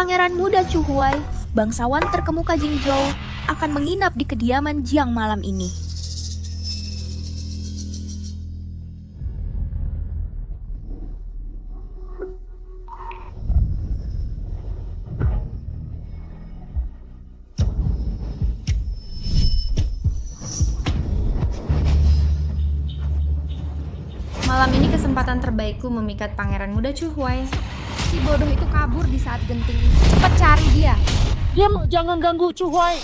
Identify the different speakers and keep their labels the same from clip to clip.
Speaker 1: Pangeran Muda Chu Huai, bangsawan terkemuka Jingzhou, akan menginap di kediaman Jiang malam ini.
Speaker 2: Malam ini kesempatan terbaikku memikat Pangeran Muda Chu Huai. Si bodoh itu kabur di saat genting. Cepat cari dia.
Speaker 3: Diam, jangan ganggu Chu Huai.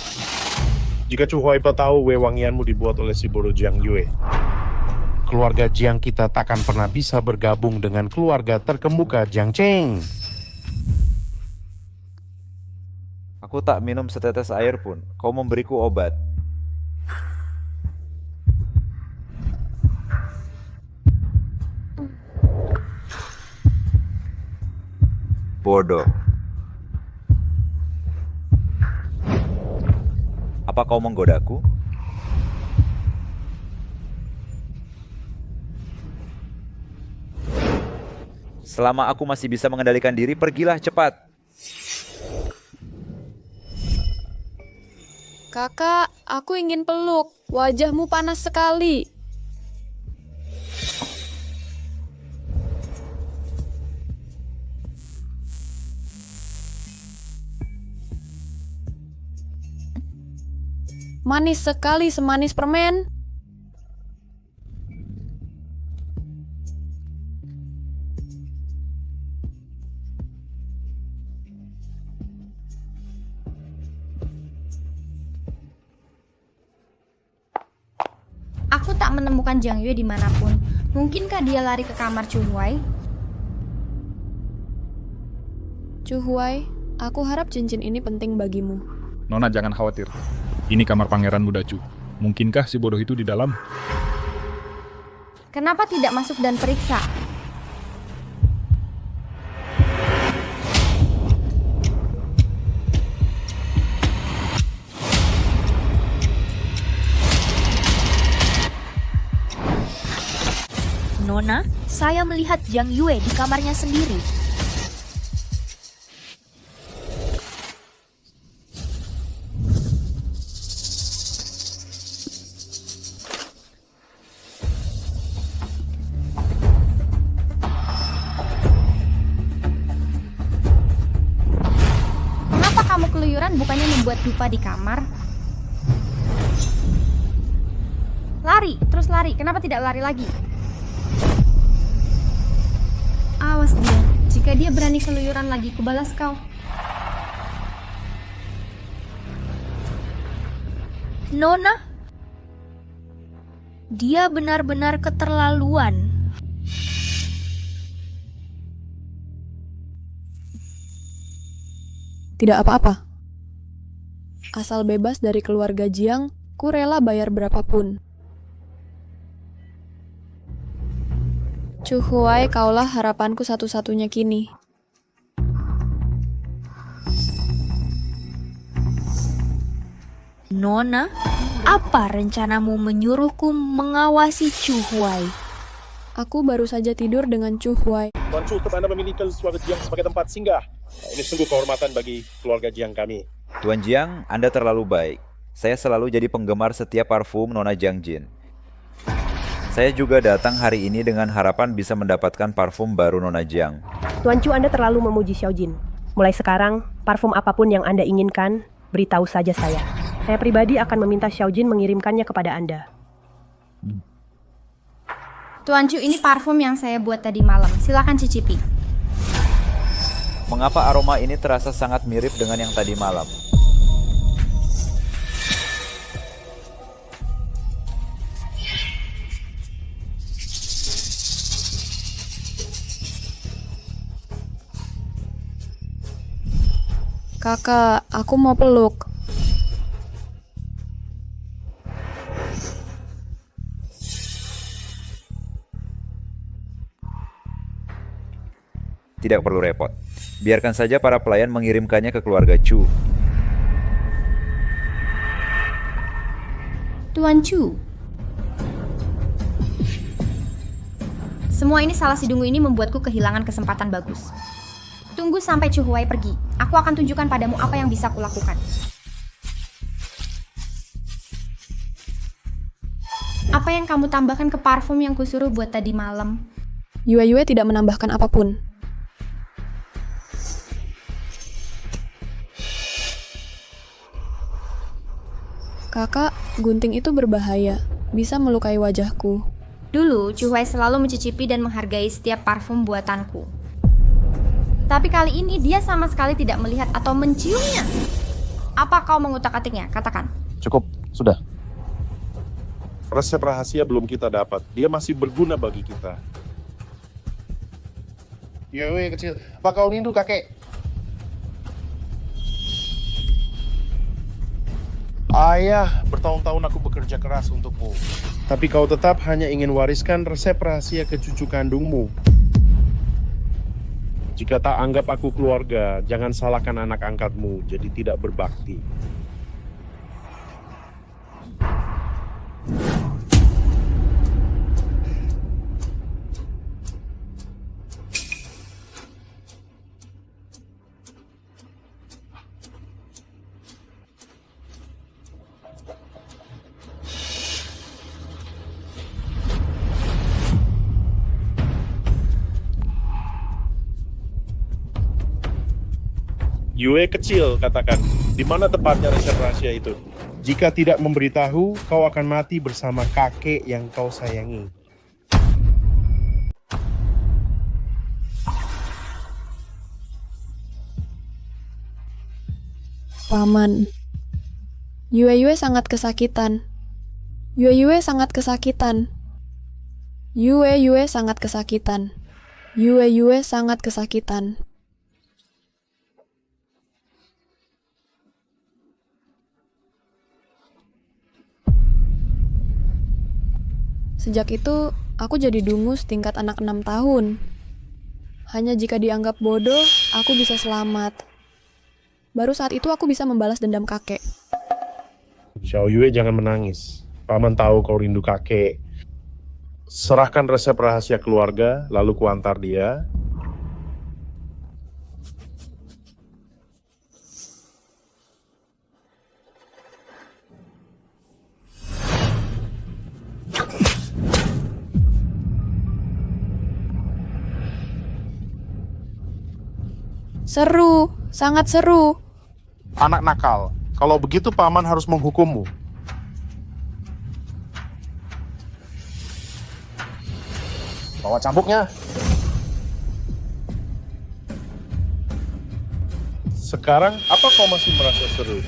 Speaker 4: Jika Chu Huai tahu wewangianmu dibuat oleh si bodoh Jiang Yue, keluarga Jiang kita takkan pernah bisa bergabung dengan keluarga terkemuka Jiang Cheng.
Speaker 5: Aku tak minum setetes air pun. Kau memberiku obat. Bodoh. Apa kau menggodaku? Selama aku masih bisa mengendalikan diri, pergilah cepat.
Speaker 6: Kakak, aku ingin peluk. Wajahmu panas sekali. Manis sekali, semanis permen.
Speaker 2: Aku tak menemukan Jiang Yue dimanapun. Mungkinkah dia lari ke kamar Chu Huai?
Speaker 6: Chu Huai, aku harap cincin ini penting bagimu.
Speaker 7: Nona jangan khawatir. Ini kamar Pangeran Muda Chu. Mungkinkah si bodoh itu di dalam?
Speaker 2: Kenapa tidak masuk dan periksa?
Speaker 1: Nona, saya melihat Jiang Yue di kamarnya sendiri.
Speaker 2: Mengapa kamu keluyuran bukannya membuat dupa di kamar? Lari, terus lari. Kenapa tidak lari lagi? Awas dia. Jika dia berani keluyuran lagi, kubalas kau.
Speaker 1: Nona, dia benar-benar keterlaluan.
Speaker 6: Tidak apa-apa. Asal bebas dari keluarga Jiang, ku rela bayar berapapun. Chu Huai, kaulah harapanku satu-satunya kini.
Speaker 1: Nona, apa rencanamu menyuruhku mengawasi Chu Huai?
Speaker 6: Aku baru saja tidur dengan Chu Huai.
Speaker 4: Tuan Chu, Anda memilih keluarga Jiang sebagai tempat singgah. Ini sungguh kehormatan bagi keluarga Jiang kami.
Speaker 5: Tuan Jiang, Anda terlalu baik. Saya selalu jadi penggemar setia parfum Nona Jiang Jin. Saya juga datang hari ini dengan harapan bisa mendapatkan parfum baru Nona Jiang.
Speaker 8: Tuan Chu, Anda terlalu memuji Xiao Jin. Mulai sekarang, parfum apapun yang Anda inginkan, beritahu saja saya. Saya pribadi akan meminta Xiao Jin mengirimkannya kepada Anda.
Speaker 2: Tuan Chu, ini parfum yang saya buat tadi malam. Silakan cicipi.
Speaker 5: Mengapa aroma ini terasa sangat mirip dengan yang tadi malam?
Speaker 6: Kakak, aku mau peluk.
Speaker 5: Tidak perlu repot. Biarkan saja para pelayan mengirimkannya ke keluarga Chu.
Speaker 2: Tuan Chu. Semua ini salah si Dungu ini membuatku kehilangan kesempatan bagus. Tunggu sampai Chu Huai pergi. Aku akan tunjukkan padamu apa yang bisa kulakukan. Apa yang kamu tambahkan ke parfum yang kusuruh buat tadi malam?
Speaker 6: Yue tidak menambahkan apapun. Kakak, gunting itu berbahaya. Bisa melukai wajahku.
Speaker 2: Dulu, Chu Huai selalu mencicipi dan menghargai setiap parfum buatanku. Tapi kali ini dia sama sekali tidak melihat atau menciumnya. Apa kau mengutak-atiknya? Katakan.
Speaker 4: Cukup, sudah. Resep rahasia belum kita dapat. Dia masih berguna bagi kita. Yue kecil, apa kau rindu kakek? Ayah, bertahun-tahun aku bekerja keras untukmu. Tapi kau tetap hanya ingin wariskan resep rahasia ke cucu kandungmu. Jika tak anggap aku keluarga, jangan salahkan anak angkatmu jadi tidak berbakti. Yue kecil, katakan, di mana tepatnya resep rahasia itu? Jika tidak memberitahu, kau akan mati bersama kakek yang kau sayangi.
Speaker 6: Paman. Yue sangat kesakitan. Yue sangat kesakitan. Yue sangat kesakitan. Yue sangat kesakitan. Sejak itu, aku jadi dungus tingkat anak 6 tahun. Hanya jika dianggap bodoh, aku bisa selamat. Baru saat itu aku bisa membalas dendam kakek.
Speaker 4: Xiao Yue, jangan menangis. Paman tahu kau rindu kakek. Serahkan resep rahasia keluarga, lalu kuantar dia.
Speaker 6: Seru, sangat seru.
Speaker 4: Anak nakal, kalau begitu paman harus menghukummu. Bawa cambuknya. Sekarang, apa kau masih merasa seru?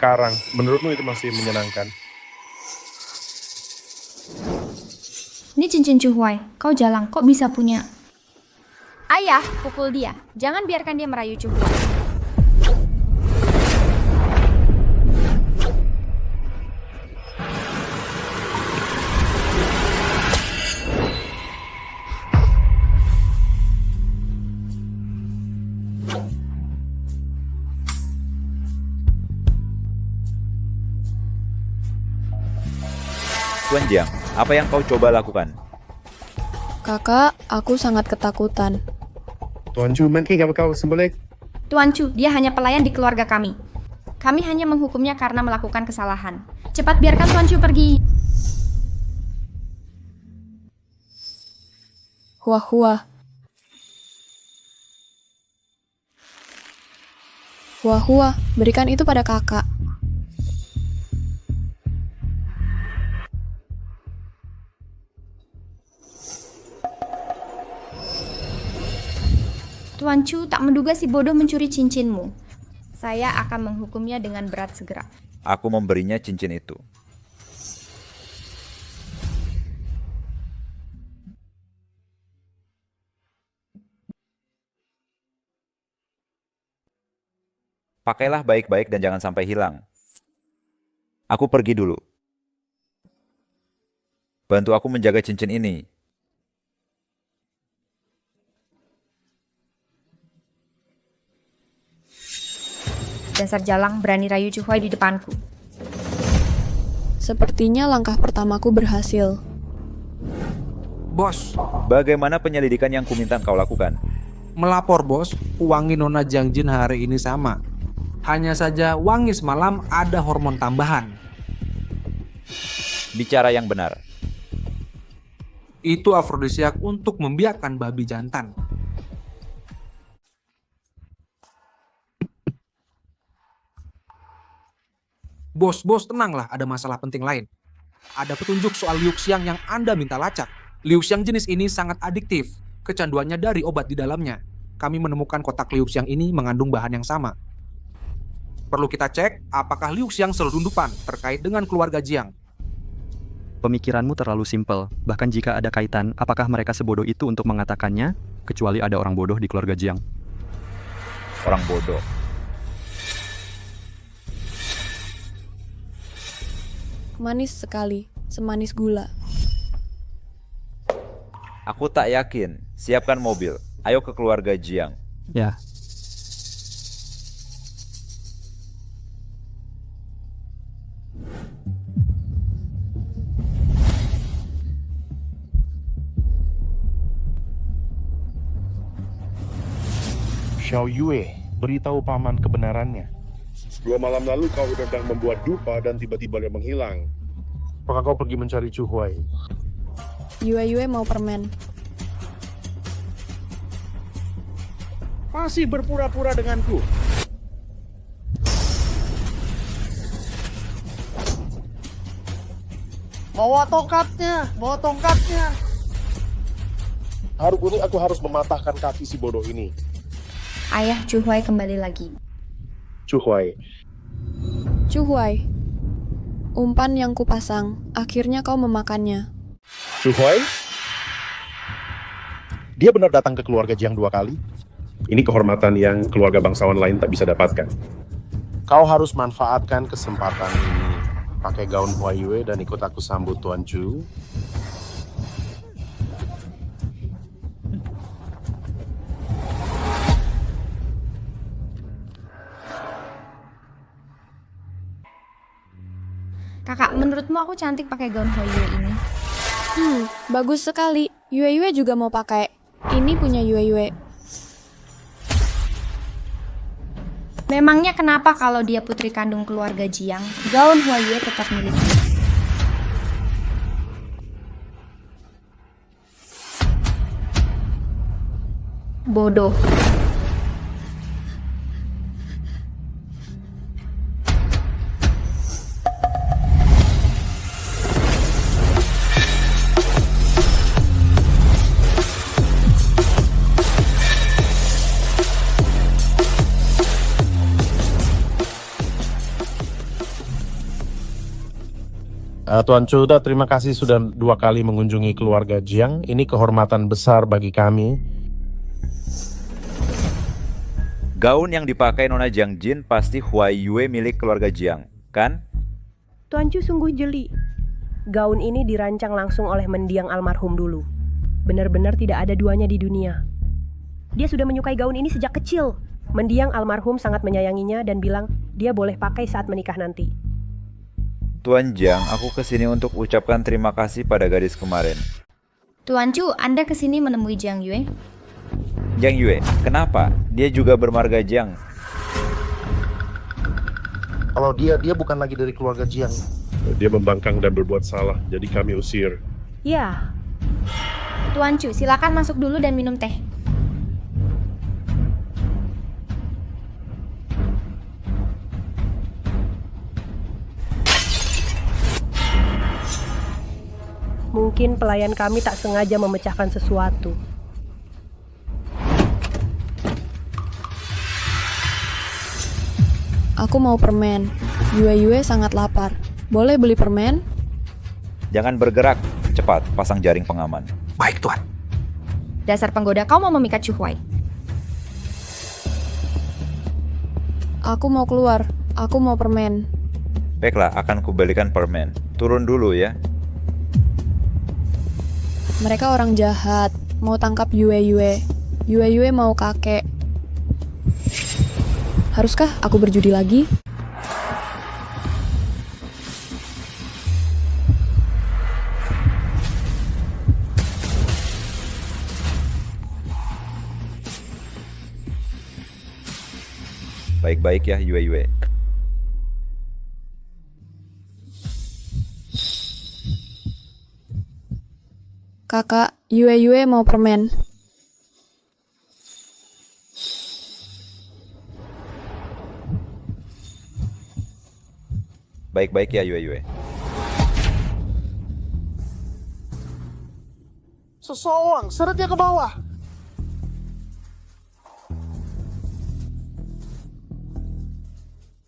Speaker 4: Sekarang, menurutmu itu masih menyenangkan?
Speaker 2: Ini cincin Chu Huai. Kau jalang, kok bisa punya? Ayah, pukul dia. Jangan biarkan dia merayu Chu Huai.
Speaker 5: Tuan Jiang, apa yang kau coba lakukan?
Speaker 6: Kakak, aku sangat ketakutan.
Speaker 4: Tuan Chu, mungkin kau sembelih?
Speaker 2: Tuan Chu, dia hanya pelayan di keluarga kami. Kami hanya menghukumnya karena melakukan kesalahan. Cepat biarkan Tuan Chu pergi.
Speaker 6: Huah. Huah, berikan itu pada kakak.
Speaker 2: Tuan Chu tak menduga si bodoh mencuri cincinmu. Saya akan menghukumnya dengan berat segera.
Speaker 5: Aku memberinya cincin itu. Pakailah baik-baik dan jangan sampai hilang. Aku pergi dulu. Bantu aku menjaga cincin ini.
Speaker 2: Dasar jalang berani rayu Chuhuai di depanku.
Speaker 6: Sepertinya langkah pertamaku berhasil.
Speaker 9: Bos,
Speaker 5: Bagaimana penyelidikan yang kuminta kau lakukan?
Speaker 9: melapor bos, wangi Nona Jiangjin hari ini sama. Hanya saja wangi semalam ada hormon tambahan.
Speaker 5: Bicara yang benar.
Speaker 9: Itu afrodisiak untuk membiakkan babi jantan. Bos, tenanglah, ada masalah penting lain. Ada petunjuk soal Liu Xiang yang Anda minta lacak. Liu Xiang jenis ini sangat adiktif. Kecanduannya dari obat di dalamnya. Kami menemukan kotak Liu Xiang ini mengandung bahan yang sama. Perlu kita cek apakah Liu Xiang selundupan terkait dengan keluarga Jiang.
Speaker 10: Pemikiranmu terlalu simpel. Bahkan jika ada kaitan, apakah mereka sebodoh itu untuk mengatakannya? Kecuali ada orang bodoh di keluarga Jiang.
Speaker 5: Orang bodoh.
Speaker 6: Manis sekali, semanis gula.
Speaker 5: Aku tak yakin. Siapkan mobil. Ayo ke keluarga Jiang.
Speaker 10: Ya,
Speaker 4: Xiao Yue, beritahu paman kebenarannya.
Speaker 11: 2 malam lalu kau sedang membuat dupa dan tiba-tiba dia menghilang.
Speaker 4: Apakah kau pergi mencari Chuhuai?
Speaker 6: Yue mau permen.
Speaker 4: Masih berpura-pura denganku.
Speaker 3: Bawa tongkatnya, bawa tongkatnya.
Speaker 4: Hari ini aku harus mematahkan kaki si bodoh ini.
Speaker 2: Ayah Chuhuai kembali lagi.
Speaker 4: Chuhuai,
Speaker 6: Umpan yang kupasang, akhirnya kau memakannya.
Speaker 4: Chuhuai? Dia benar datang ke keluarga Jiang 2 kali?
Speaker 11: Ini kehormatan yang keluarga bangsawan lain tak bisa dapatkan.
Speaker 4: Kau harus manfaatkan kesempatan ini. Pakai gaun Huayue dan ikut aku sambut Tuan Chu.
Speaker 2: Kakak, menurutmu aku cantik pakai gaun Huayue ini?
Speaker 6: Bagus sekali. Yue juga mau pakai. Ini punya Yue.
Speaker 2: Memangnya kenapa kalau dia putri kandung keluarga Jiang, gaun Huayue tetap miliknya? Bodoh.
Speaker 4: Tuan Chu, terima kasih sudah 2 kali mengunjungi keluarga Jiang. Ini kehormatan besar bagi kami.
Speaker 5: Gaun yang dipakai Nona Jiangjin pasti Huayue milik keluarga Jiang, kan?
Speaker 8: Tuan Chu sungguh jeli. Gaun ini dirancang langsung oleh mendiang almarhum dulu. Benar-benar tidak ada duanya di dunia. Dia sudah menyukai gaun ini sejak kecil. Mendiang almarhum sangat menyayanginya dan bilang dia boleh pakai saat menikah nanti.
Speaker 5: Tuan Jiang, aku kesini untuk ucapkan terima kasih pada gadis kemarin.
Speaker 2: Tuan Chu, Anda kesini menemui Jiang Yue?
Speaker 5: Jiang Yue, kenapa? Dia juga bermarga Jiang.
Speaker 4: Kalau dia bukan lagi dari keluarga Jiang.
Speaker 11: Dia membangkang dan berbuat salah, jadi kami usir.
Speaker 8: Ya,
Speaker 2: Tuan Chu, silakan masuk dulu dan minum teh.
Speaker 8: mungkin pelayan kami tak sengaja memecahkan sesuatu.
Speaker 6: Aku mau permen. Yue sangat lapar. Boleh beli permen?
Speaker 5: Jangan bergerak. Cepat, pasang jaring pengaman.
Speaker 9: Baik, Tuan.
Speaker 2: Dasar penggoda, kau mau memikat Chuhuai?
Speaker 6: Aku mau keluar. Aku mau permen.
Speaker 5: Baiklah, akan kubalikan permen. Turun dulu ya.
Speaker 6: Mereka orang jahat. Mau tangkap Yue. Yue mau kakek. Haruskah aku berjudi lagi?
Speaker 5: Baik-baik ya, Yue Yue.
Speaker 6: Kakak, Yue mau permen.
Speaker 5: Baik-baik ya, Yue Yue.
Speaker 3: Seseorang, seret dia ke bawah.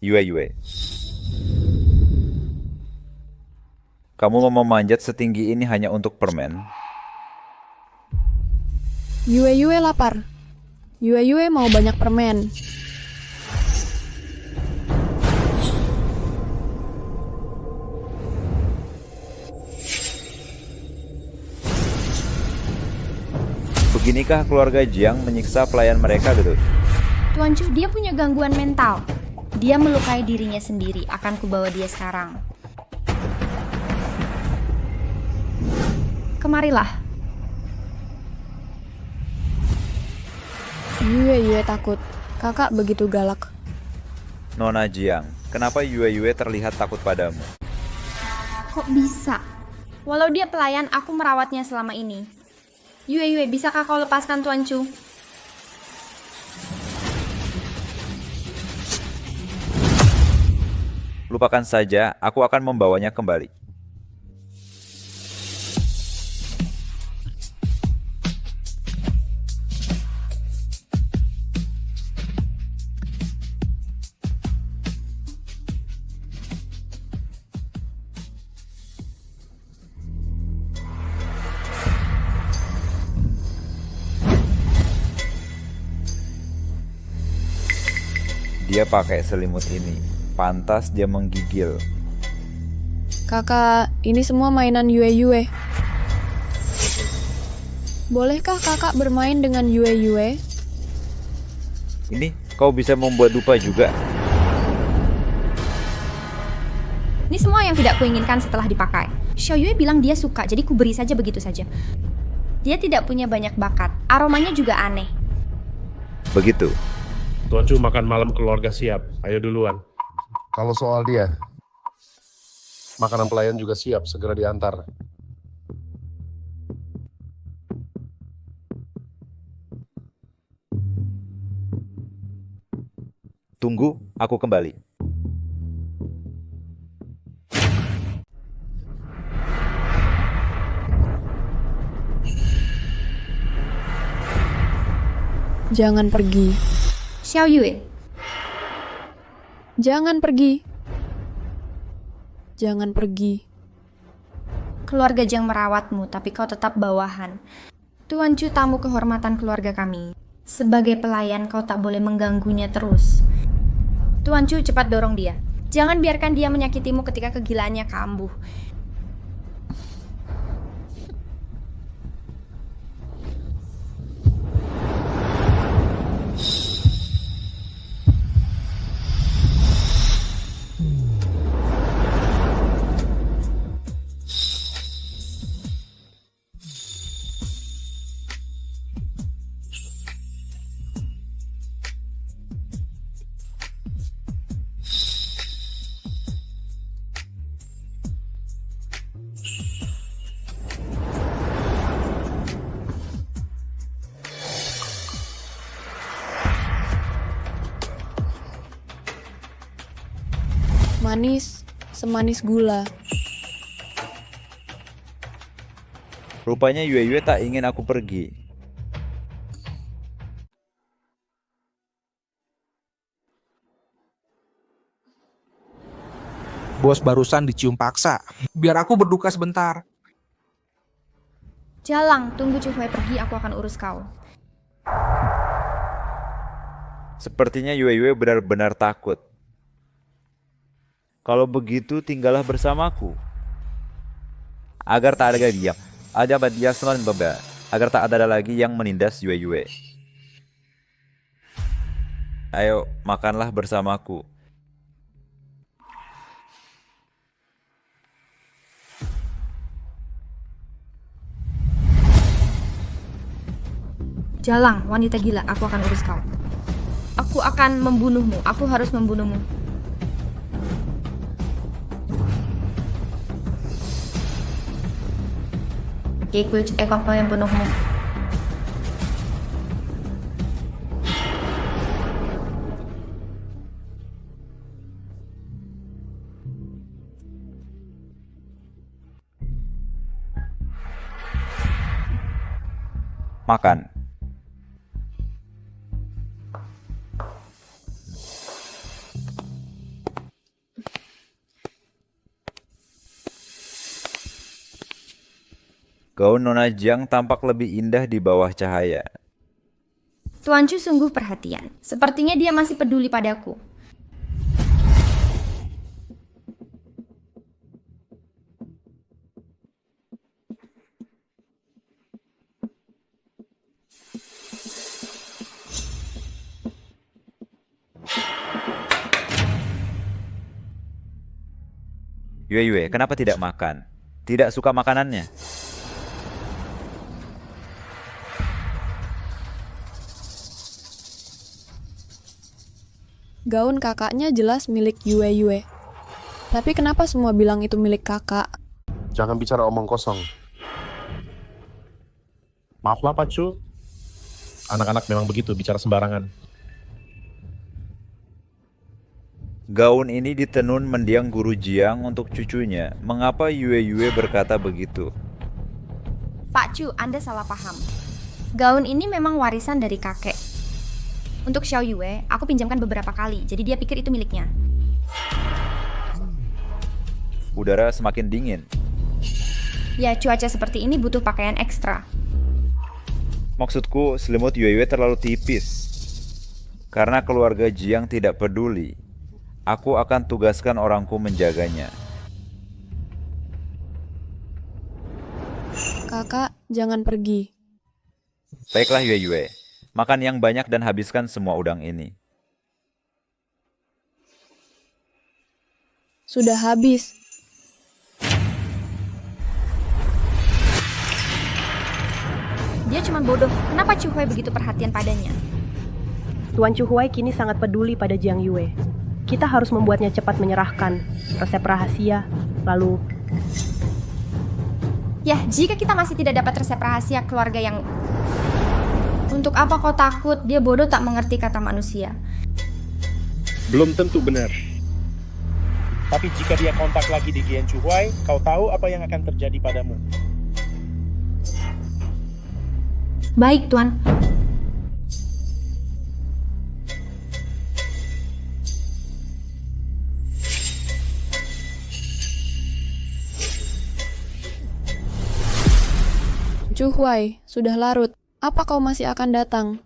Speaker 5: Yue Yue. Kamu mau memanjat setinggi ini hanya untuk permen?
Speaker 6: Yue lapar. Yue mau banyak permen.
Speaker 5: Beginikah keluarga Jiang menyiksa pelayan mereka, gitu?
Speaker 2: Tuan Chu, dia punya gangguan mental. Dia melukai dirinya sendiri. Akan kubawa dia sekarang. Kemarilah.
Speaker 6: Yue takut. Kakak begitu galak.
Speaker 5: Nona Jiang, kenapa Yue Yue terlihat takut padamu?
Speaker 2: Kok bisa? Walau dia pelayan, aku merawatnya selama ini. Yue, bisakah kau lepaskan Tuan Chu?
Speaker 5: Lupakan saja, aku akan membawanya kembali. Dia pakai selimut ini. Pantas dia menggigil.
Speaker 6: Kakak, ini semua mainan Yue. Bolehkah kakak bermain dengan Yue?
Speaker 5: Ini, kau bisa membuat dupa juga.
Speaker 2: Ini semua yang tidak kuinginkan setelah dipakai. Xiao Yue bilang dia suka, jadi ku beri saja begitu saja. Dia tidak punya banyak bakat. Aromanya juga aneh.
Speaker 5: Begitu.
Speaker 4: Tuan Chu makan malam keluarga siap. Ayo duluan. Kalau soal dia, makanan pelayan juga siap, segera diantar.
Speaker 5: Tunggu, aku kembali.
Speaker 6: Jangan pergi.
Speaker 2: Xiao Yue,
Speaker 6: Jangan pergi. Jangan pergi.
Speaker 2: keluarga Jiang merawatmu, tapi kau tetap bawahan. Tuan Chu tamu kehormatan keluarga kami. Sebagai pelayan, kau tak boleh mengganggunya terus. Tuan Chu, cepat dorong dia. Jangan biarkan dia menyakitimu ketika kegilaannya kambuh.
Speaker 6: Manis, semanis gula.
Speaker 5: Rupanya Yue Yue tak ingin aku pergi.
Speaker 9: Bos barusan dicium paksa. Biar aku berduka sebentar.
Speaker 2: Jalang, tunggu Chu Hui pergi, aku akan urus kau.
Speaker 5: Sepertinya Yue Yue benar-benar takut. Kalau begitu, tinggallah bersamaku. Agar tak ada lagi yang agar tak ada lagi yang menindas Yue Yue. Ayo, makanlah bersamaku.
Speaker 2: Jalang, wanita gila, aku akan urus kau. Aku akan membunuhmu, aku harus membunuhmu. Oke, kulit ekor kau yang bunuhmu.
Speaker 5: Makan. Gaun Nona Jiang tampak lebih indah di bawah cahaya.
Speaker 2: Tuan Chu sungguh perhatian. Sepertinya dia masih peduli padaku.
Speaker 5: Yue, kenapa tidak makan? Tidak suka makanannya?
Speaker 6: Gaun kakaknya jelas milik Yue. Tapi kenapa semua bilang itu milik kakak?
Speaker 11: Jangan bicara omong kosong.
Speaker 4: Maaflah Pak Chu. Anak-anak memang begitu, bicara sembarangan.
Speaker 5: Gaun ini ditenun mendiang guru Jiang untuk cucunya. Mengapa Yue berkata begitu?
Speaker 2: Pak Chu, Anda salah paham. Gaun ini memang warisan dari kakek. Untuk Xiao Yue, aku pinjamkan beberapa kali, jadi dia pikir itu miliknya.
Speaker 5: Udara semakin dingin.
Speaker 2: Ya, cuaca seperti ini butuh pakaian ekstra.
Speaker 5: Maksudku, selimut Yue terlalu tipis. Karena keluarga Jiang tidak peduli, aku akan tugaskan orangku menjaganya.
Speaker 6: Kakak, jangan pergi.
Speaker 5: Baiklah Yue, makan yang banyak dan habiskan semua udang ini.
Speaker 6: Sudah habis.
Speaker 2: Dia cuma bodoh. Kenapa Chu Hui begitu perhatian padanya?
Speaker 8: Tuan Chu Hui kini sangat peduli pada Jiang Yue. Kita harus membuatnya cepat menyerahkan resep rahasia, lalu...
Speaker 2: Ya, jika kita masih tidak dapat resep rahasia keluarga yang... Untuk apa kau takut? Dia bodoh tak mengerti kata manusia.
Speaker 11: Belum tentu benar.
Speaker 4: Tapi jika dia kontak lagi di Gian Chu Hui, kau tahu apa yang akan terjadi padamu.
Speaker 2: Baik, Tuan.
Speaker 6: Chu Hui, sudah larut. Apa kau masih akan datang?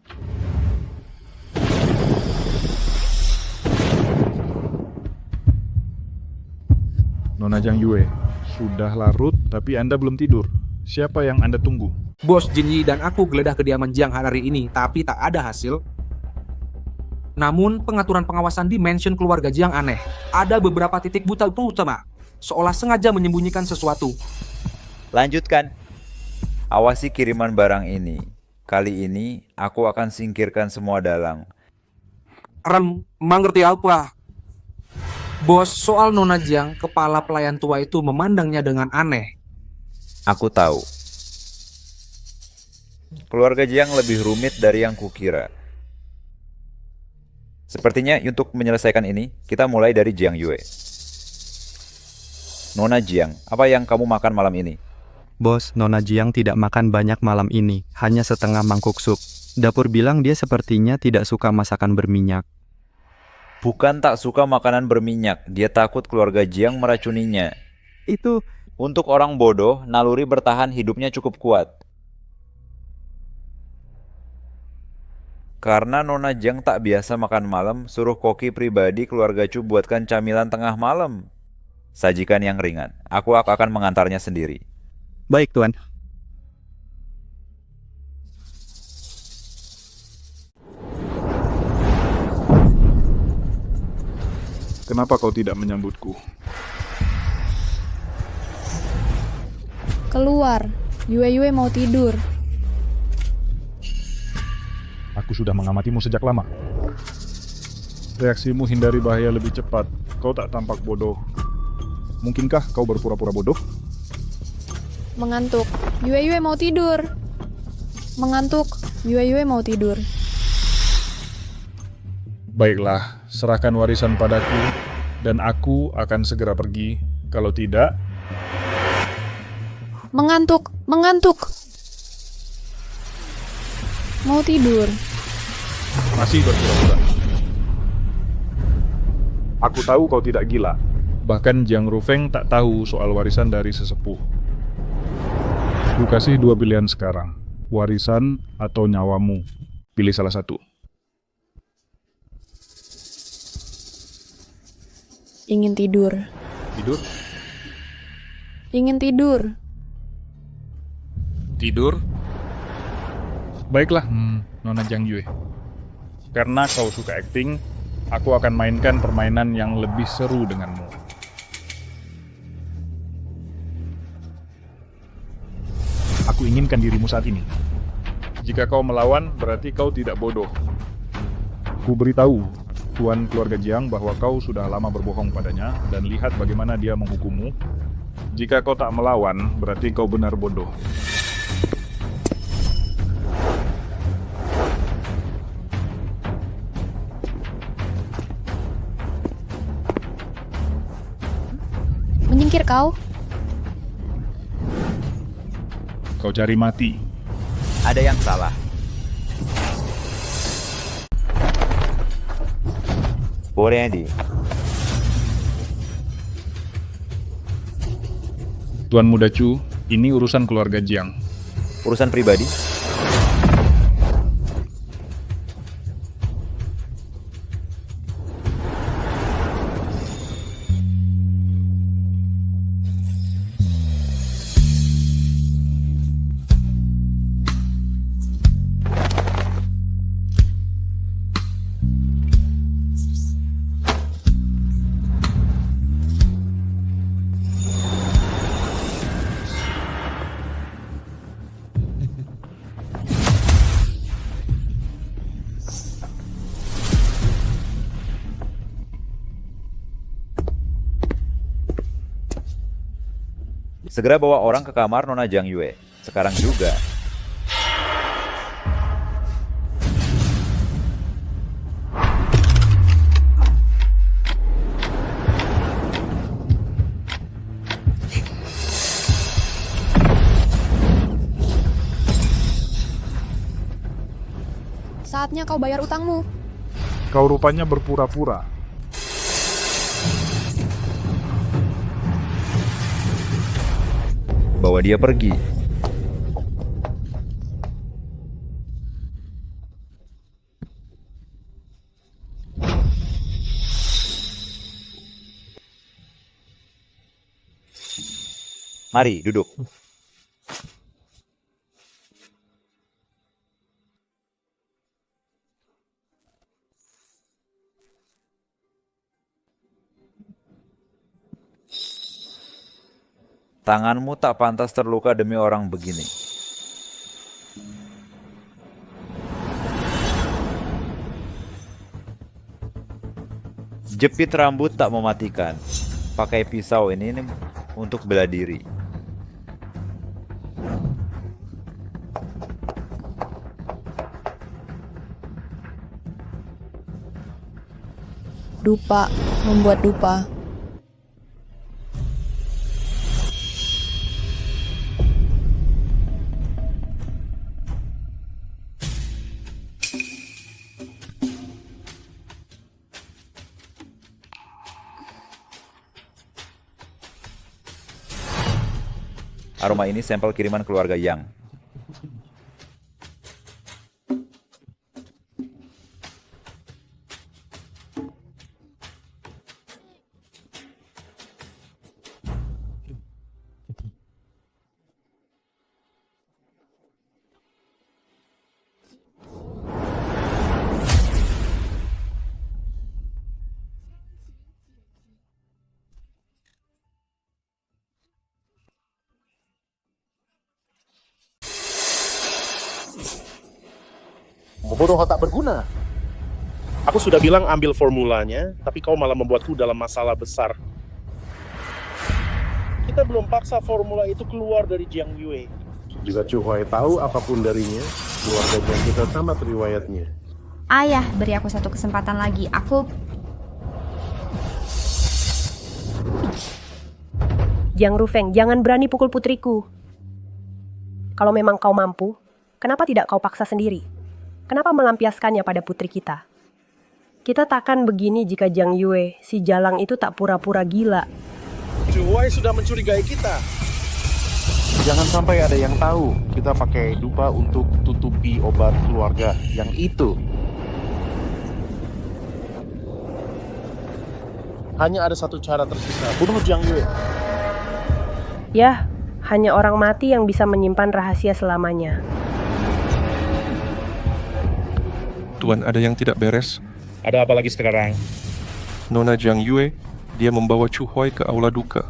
Speaker 7: Nona Jiang Yue, sudah larut tapi Anda belum tidur. Siapa yang Anda tunggu?
Speaker 9: Bos Jinyi dan aku geledah kediaman Jiang hari ini, tapi tak ada hasil. Namun, pengaturan pengawasan di mansion keluarga Jiang aneh. Ada beberapa titik buta utama, seolah sengaja menyembunyikan sesuatu.
Speaker 5: Lanjutkan. Awasi kiriman barang ini. Kali ini, aku akan singkirkan semua dalang.
Speaker 9: Mengerti apa? Bos, soal Nona Jiang, kepala pelayan tua itu memandangnya dengan aneh.
Speaker 5: Aku tahu. Keluarga Jiang lebih rumit dari yang kukira. Sepertinya untuk menyelesaikan ini, kita mulai dari Jiang Yue. Nona Jiang, apa yang kamu makan malam ini?
Speaker 10: Bos, Nona Jiang tidak makan banyak malam ini, hanya setengah mangkuk sup. Dapur bilang dia sepertinya tidak suka masakan berminyak.
Speaker 5: Bukan tak suka makanan berminyak, dia takut keluarga Jiang meracuninya.
Speaker 10: Itu...
Speaker 5: Untuk orang bodoh, naluri bertahan hidupnya cukup kuat. Karena Nona Jiang tak biasa makan malam, suruh koki pribadi keluarga Chu buatkan camilan tengah malam. Sajikan yang ringan, aku akan mengantarnya sendiri.
Speaker 10: Baik, Tuan.
Speaker 7: Kenapa kau tidak menyambutku?
Speaker 6: Keluar, Yue mau tidur.
Speaker 7: Aku sudah mengamatimu sejak lama. Reaksimu hindari bahaya lebih cepat. Kau tak tampak bodoh. Mungkinkah kau berpura-pura bodoh?
Speaker 6: Mengantuk, Yue mau tidur. Mengantuk, Yue mau tidur.
Speaker 7: Baiklah, serahkan warisan padaku, dan aku akan segera pergi. Kalau tidak,
Speaker 6: Mengantuk. Mau tidur.
Speaker 7: masih berpura-pura. Aku tahu kau tidak gila. Bahkan Jiang Rufeng tak tahu soal warisan dari sesepuh. Ku kasih dua pilihan sekarang. Warisan atau nyawamu. Pilih salah satu.
Speaker 6: Ingin tidur.
Speaker 7: Tidur?
Speaker 6: Ingin tidur.
Speaker 7: Tidur? Baiklah, Nona Jiang Yue. Karena kau suka akting, aku akan mainkan permainan yang lebih seru denganmu. Aku inginkan dirimu saat ini. Jika kau melawan, berarti kau tidak bodoh. Ku beritahu Tuan keluarga Jiang bahwa kau sudah lama berbohong padanya dan lihat bagaimana dia menghukummu. Jika kau tak melawan, berarti kau benar bodoh.
Speaker 1: Menyingkir kau.
Speaker 7: Kau cari mati.
Speaker 5: Ada yang salah. Borendi.
Speaker 7: Tuan Muda Chu, ini urusan keluarga Jiang.
Speaker 5: Urusan pribadi? Segera bawa orang ke kamar Nona Jiang Yue. Sekarang juga.
Speaker 6: Saatnya kau bayar utangmu.
Speaker 7: Kau rupanya berpura-pura.
Speaker 5: Bawa dia pergi. Mari, duduk. Tanganmu tak pantas terluka demi orang begini. Jepit rambut tak mematikan. Pakai pisau ini untuk bela diri.
Speaker 6: Dupa, membuat dupa.
Speaker 5: Aroma ini sampel kiriman keluarga Yang.
Speaker 3: Bodoh tak berguna.
Speaker 11: Aku sudah bilang ambil formulanya, tapi kau malah membuatku dalam masalah besar. Kita belum paksa formula itu keluar dari Jiang Yue.
Speaker 4: Jika Chu Huai tahu apapun darinya, keluarga Jiang kita tamat riwayatnya.
Speaker 2: Ayah, beri aku satu kesempatan lagi.
Speaker 8: Jiang Rufeng, jangan berani pukul putriku. Kalau memang kau mampu, kenapa tidak kau paksa sendiri? Kenapa melampiaskannya pada putri kita? Kita takkan begini jika Jiang Yue, si jalang itu tak pura-pura gila.
Speaker 11: Chu Huai sudah mencurigai kita.
Speaker 4: Jangan sampai ada yang tahu kita pakai dupa untuk tutupi obat keluarga yang itu.
Speaker 11: Hanya ada satu cara tersisa, bunuh Jiang Yue.
Speaker 8: Yah, hanya orang mati yang bisa menyimpan rahasia selamanya.
Speaker 12: Tuan, ada yang tidak beres.
Speaker 11: Ada apa lagi sekarang?
Speaker 12: Nona Jiang Yue, dia membawa Chu Huai ke aula duka.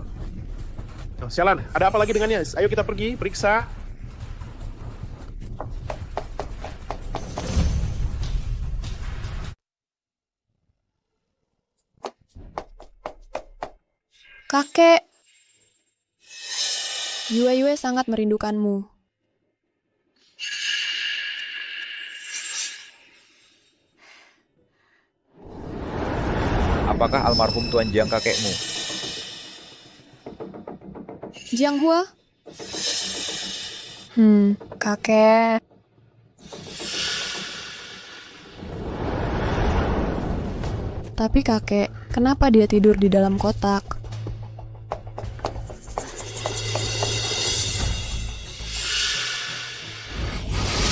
Speaker 11: Oh, sialan, ada apa lagi dengannya? Ayo kita pergi, periksa.
Speaker 6: Kakek, Yue sangat merindukanmu.
Speaker 5: Apakah almarhum Tuan Jiang kakekmu?
Speaker 6: Jiang Hua? Kakek. Tapi kakek, kenapa dia tidur di dalam kotak?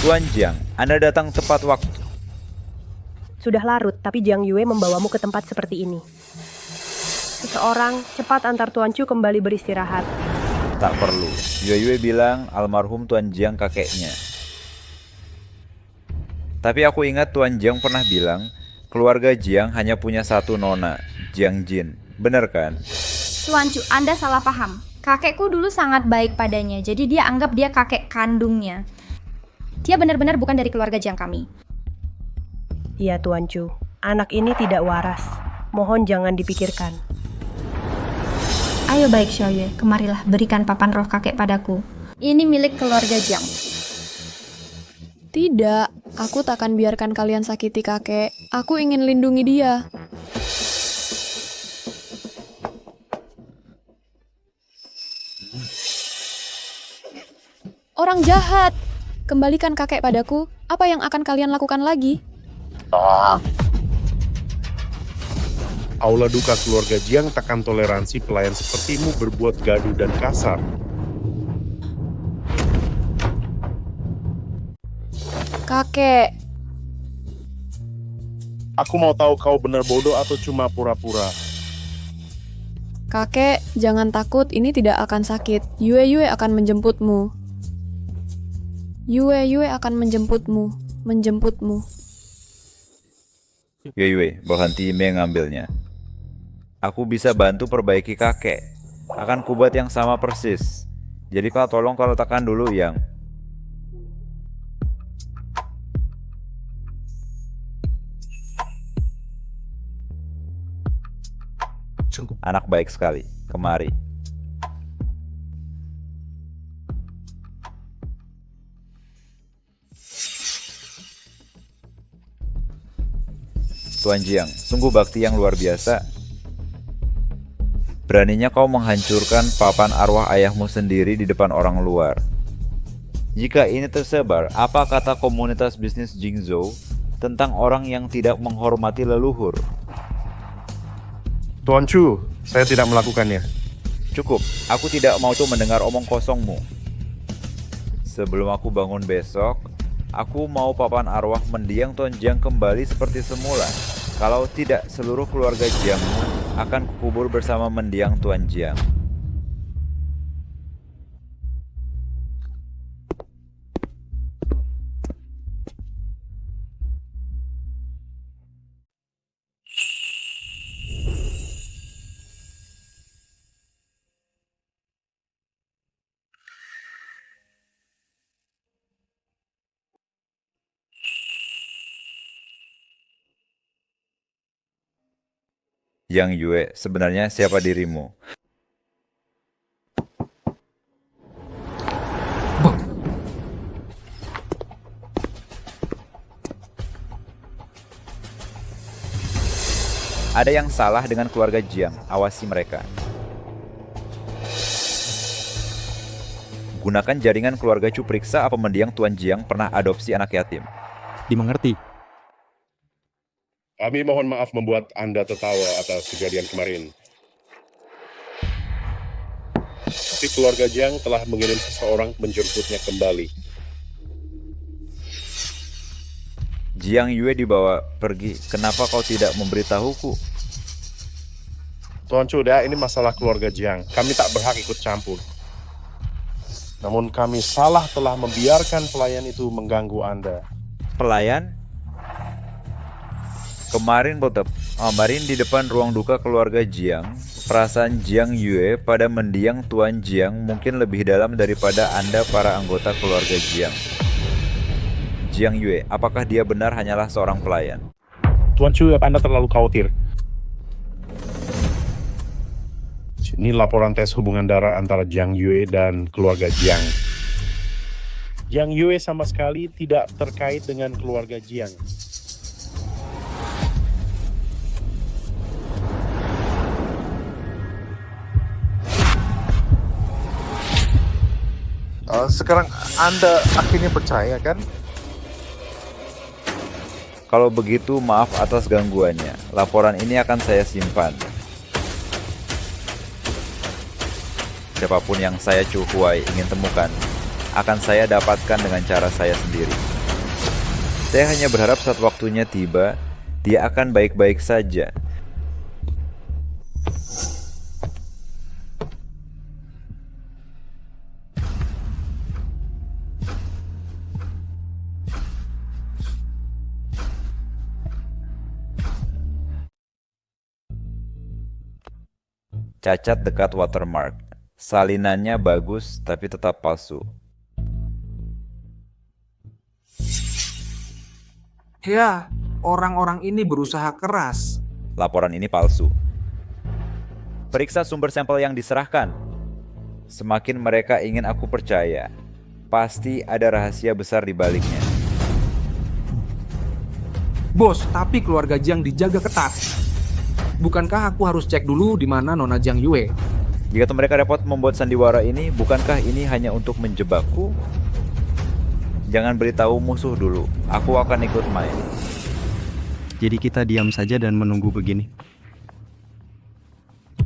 Speaker 5: Tuan Jiang, Anda datang tepat waktu.
Speaker 8: Sudah larut, tapi Jiang Yue membawamu ke tempat seperti ini. Seseorang cepat antar Tuan Chu kembali beristirahat.
Speaker 5: Tak perlu. Yue bilang almarhum Tuan Jiang kakeknya. Tapi aku ingat Tuan Jiang pernah bilang keluarga Jiang hanya punya satu nona, Jiang Jin. Benar kan?
Speaker 2: Tuan Chu, Anda salah paham. Kakekku dulu sangat baik padanya, jadi dia anggap dia kakek kandungnya. Dia benar-benar bukan dari keluarga Jiang kami.
Speaker 8: Iya Tuan Chu, anak ini tidak waras. Mohon jangan dipikirkan.
Speaker 2: Ayo baik Xiaoyue, kemarilah berikan papan roh kakek padaku. Ini milik keluarga Jiang.
Speaker 6: Tidak, aku tak akan biarkan kalian sakiti kakek. Aku ingin lindungi dia. Orang jahat! Kembalikan kakek padaku. Apa yang akan kalian lakukan lagi?
Speaker 4: Aula duka keluarga Jiang takkan toleransi pelayan sepertimu berbuat gaduh dan kasar.
Speaker 6: Kakek,
Speaker 4: Aku mau tahu kau benar bodoh atau cuma pura-pura.
Speaker 6: kakek, jangan takut, ini tidak akan sakit. Yue akan menjemputmu. Yue akan menjemputmu.
Speaker 5: Yue, berhenti mengambilnya. Aku bisa bantu perbaiki kakek. Akan kubuat yang sama persis. Jadi tolong kau letakkan dulu yang. Anak baik sekali. Kemari. Tuan Jiang, sungguh bakti yang luar biasa. Beraninya kau menghancurkan papan arwah ayahmu sendiri di depan orang luar. Jika ini tersebar, apa kata komunitas bisnis Jingzhou tentang orang yang tidak menghormati leluhur?
Speaker 4: Tuan Chu, saya tidak melakukannya.
Speaker 5: Cukup, aku tidak mau tuh mendengar omong kosongmu. Sebelum aku bangun besok, aku mau papan arwah mendiang Tuan Jiang kembali seperti semula. Kalau tidak, seluruh keluarga Jiangmu akan kukubur bersama mendiang Tuan Jiang. Jiang Yue, sebenarnya siapa dirimu? Ada yang salah dengan keluarga Jiang, awasi mereka. Gunakan jaringan keluarga Chu periksa apa mendiang Tuan Jiang pernah adopsi anak yatim.
Speaker 10: Dimengerti.
Speaker 11: Kami mohon maaf membuat Anda tertawa atas kejadian kemarin. Tapi keluarga Jiang telah mengirim seseorang menjemputnya kembali.
Speaker 5: Jiang Yue dibawa pergi. Kenapa kau tidak memberitahuku?
Speaker 4: Tuan Cuda, ini masalah keluarga Jiang. Kami tak berhak ikut campur. Namun kami salah telah membiarkan pelayan itu mengganggu Anda.
Speaker 5: Pelayan? Kemarin di depan ruang duka keluarga Jiang, perasaan Jiang Yue pada mendiang Tuan Jiang mungkin lebih dalam daripada Anda para anggota keluarga Jiang. Jiang Yue, apakah dia benar hanyalah seorang pelayan?
Speaker 4: Tuan Chu, Anda terlalu khawatir. Ini laporan tes hubungan darah antara Jiang Yue dan keluarga Jiang. Jiang Yue sama sekali tidak terkait dengan keluarga Jiang. Sekarang Anda akhirnya percaya kan?
Speaker 5: Kalau begitu, maaf atas gangguannya. Laporan ini akan saya simpan. Siapapun yang saya Chu Huai ingin temukan, akan saya dapatkan dengan cara saya sendiri. Saya hanya berharap saat waktunya tiba, dia akan baik-baik saja. Cacat dekat watermark. Salinannya bagus tapi tetap palsu.
Speaker 9: Ya, orang-orang ini berusaha keras.
Speaker 5: Laporan ini palsu. Periksa sumber sampel yang diserahkan. Semakin mereka ingin aku percaya, pasti ada rahasia besar di baliknya.
Speaker 9: Bos, tapi keluarga Jiang dijaga ketat. Bukankah aku harus cek dulu di mana Nona Jiang Yue?
Speaker 5: Jika mereka repot membuat sandiwara ini, bukankah ini hanya untuk menjebakku? Jangan beritahu musuh dulu, aku akan ikut main.
Speaker 10: Jadi kita diam saja dan menunggu begini.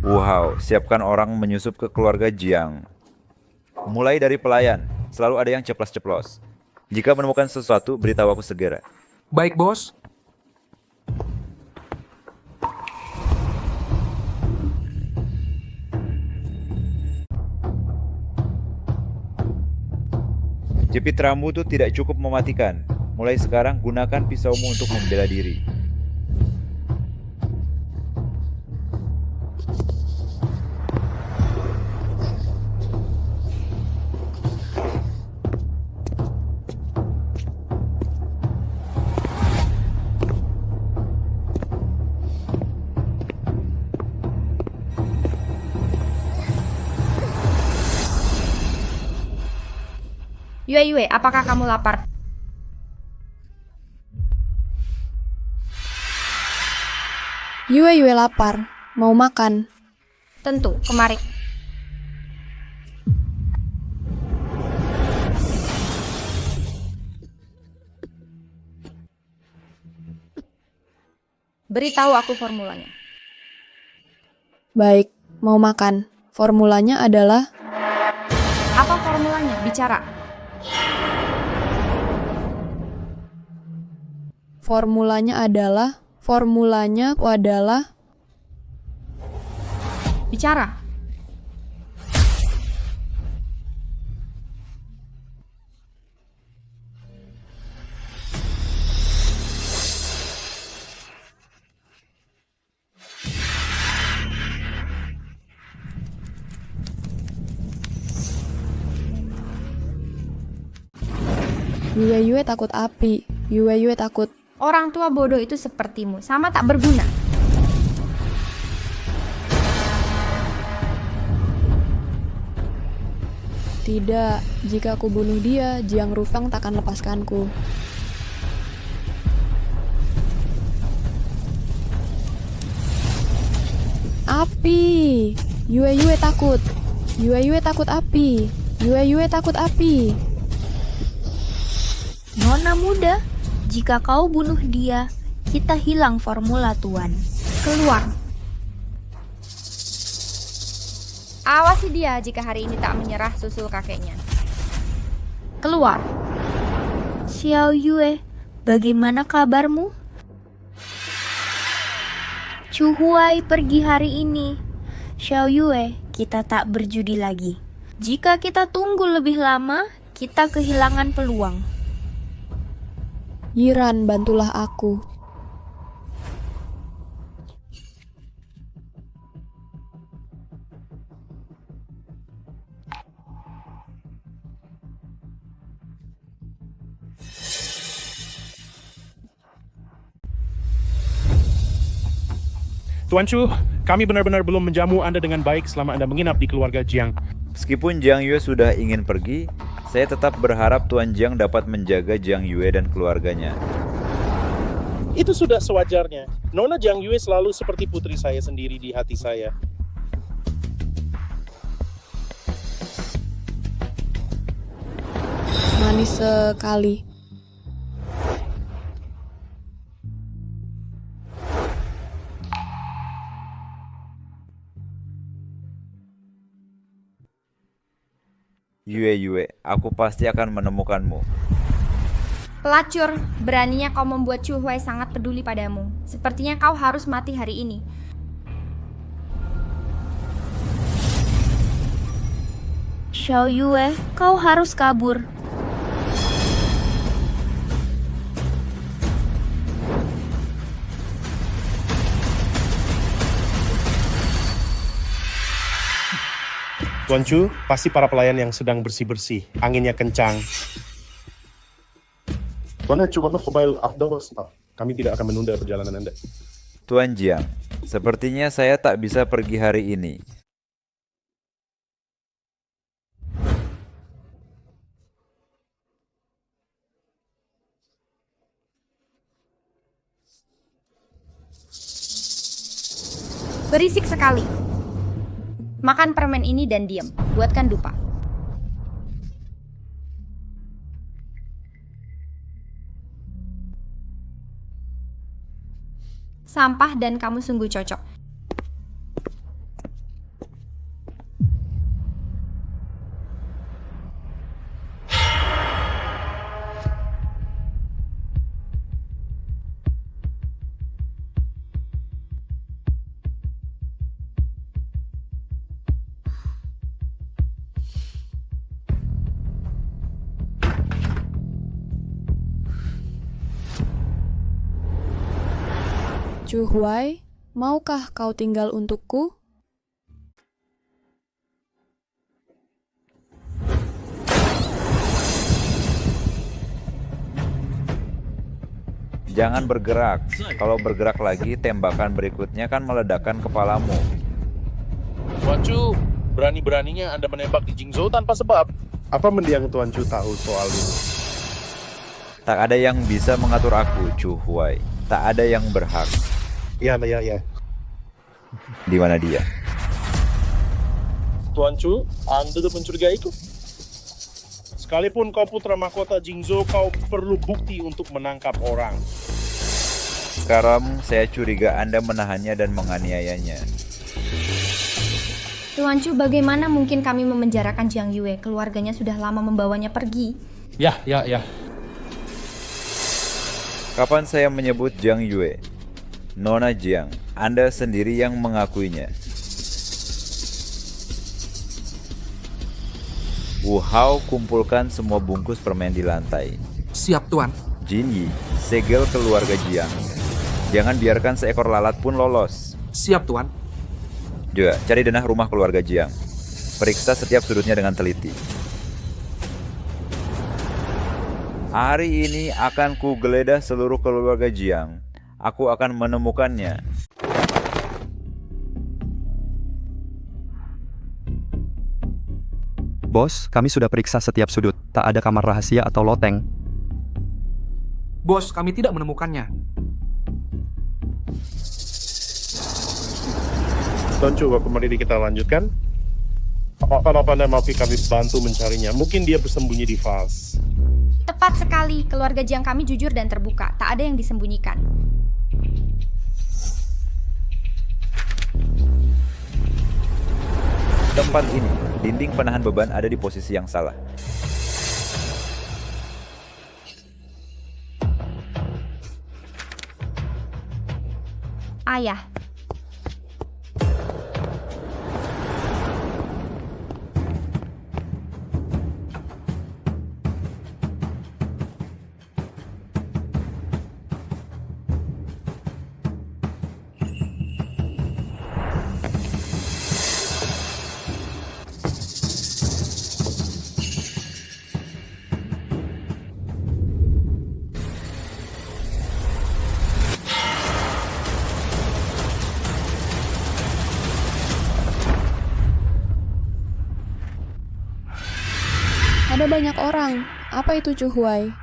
Speaker 5: Wow, siapkan orang menyusup ke keluarga Jiang. Mulai dari pelayan, selalu ada yang ceplas-ceplos. Jika menemukan sesuatu, beritahu aku segera.
Speaker 9: Baik, bos.
Speaker 5: Jepit rambut itu tidak cukup mematikan. Mulai sekarang gunakan pisaumu untuk membela diri.
Speaker 2: Yue, apakah kamu lapar?
Speaker 6: Yue lapar, mau makan.
Speaker 2: Tentu, kemari. Beritahu aku formulanya.
Speaker 6: Baik, mau makan. Formulanya adalah...
Speaker 2: Apa formulanya? Bicara.
Speaker 6: Formulanya adalah
Speaker 2: Bicara.
Speaker 6: Yue takut api. Yue takut.
Speaker 2: Orang tua bodoh itu sepertimu, sama tak berguna.
Speaker 6: Tidak, jika aku bunuh dia, Jiang Rufang takkan lepaskanku. Api! Yue takut. Yue takut api. Yue takut api.
Speaker 1: Nona muda, jika kau bunuh dia, kita hilang formula Tuan. Keluar.
Speaker 2: Awasi dia jika hari ini tak menyerah susul kakeknya. Keluar.
Speaker 1: Xiao Yue, bagaimana kabarmu? Chu Huai pergi hari ini. Xiao Yue, kita tak berjudi lagi. Jika kita tunggu lebih lama, kita kehilangan peluang.
Speaker 6: Yiran, bantulah aku.
Speaker 4: Tuan Chu, kami benar-benar belum menjamu Anda dengan baik selama Anda menginap di keluarga Jiang.
Speaker 5: Meskipun Jiang Yue sudah ingin pergi, saya tetap berharap Tuan Jiang dapat menjaga Jiang Yue dan keluarganya.
Speaker 4: Itu sudah sewajarnya. Nona Jiang Yue selalu seperti putri saya sendiri di hati saya.
Speaker 6: Manis sekali.
Speaker 5: Yue, aku pasti akan menemukanmu.
Speaker 2: Pelacur, beraninya kau membuat Chu Huai sangat peduli padamu. Sepertinya kau harus mati hari ini.
Speaker 1: Xiao Yue, kau harus kabur.
Speaker 4: Tuan Chu, pasti para pelayan yang sedang bersih-bersih. Anginnya kencang. Kami tidak akan menunda perjalanan Anda.
Speaker 5: Tuan Jiang, sepertinya saya tak bisa pergi hari ini.
Speaker 2: Berisik sekali. Makan permen ini dan diam. Buatkan dupa. Sampah dan kamu sungguh cocok.
Speaker 6: Chu Huai, maukah kau tinggal untukku?
Speaker 5: Jangan bergerak. Kalau bergerak lagi, tembakan berikutnya kan meledakkan kepalamu.
Speaker 4: Tuan Chu, berani-beraninya Anda menembak di Jingzhou tanpa sebab. Apa mendiang Tuan Chu tahu soal ini?
Speaker 5: Tak ada yang bisa mengatur aku, Chu Huai. Tak ada yang berhak.
Speaker 4: Ya.
Speaker 5: Di mana dia?
Speaker 4: Tuan Chu, Anda mencurigaiku. Sekalipun kau putra mahkota Jingzhou, kau perlu bukti untuk menangkap orang.
Speaker 5: Sekarang saya curiga Anda menahannya dan menganiayanya.
Speaker 2: Tuan Chu, bagaimana mungkin kami memenjarakan Jiang Yue? Keluarganya sudah lama membawanya pergi.
Speaker 13: Ya.
Speaker 5: Kapan saya menyebut Jiang Yue? Nona Jiang, Anda sendiri yang mengakuinya. Wu Hao, kumpulkan semua bungkus permen di lantai.
Speaker 9: Siap, Tuan.
Speaker 5: Jin Yi, segel keluarga Jiang. Jangan biarkan seekor lalat pun lolos.
Speaker 9: Siap, Tuan.
Speaker 5: Juga, cari denah rumah keluarga Jiang. Periksa setiap sudutnya dengan teliti. Hari ini akan kugeledah seluruh keluarga Jiang. Aku akan menemukannya.
Speaker 10: Bos, kami sudah periksa setiap sudut. Tak ada kamar rahasia atau loteng.
Speaker 9: Bos, kami tidak menemukannya.
Speaker 4: Dan coba kembali kita lanjutkan. Apakah Anda mau kami bantu mencarinya? Mungkin dia bersembunyi di vas.
Speaker 2: Tepat sekali, keluarga Jiang kami jujur dan terbuka. Tak ada yang disembunyikan.
Speaker 5: Tempat ini, dinding penahan beban ada di posisi yang salah.
Speaker 2: Ayah.
Speaker 6: Ada banyak orang. Apa itu Chu Huai?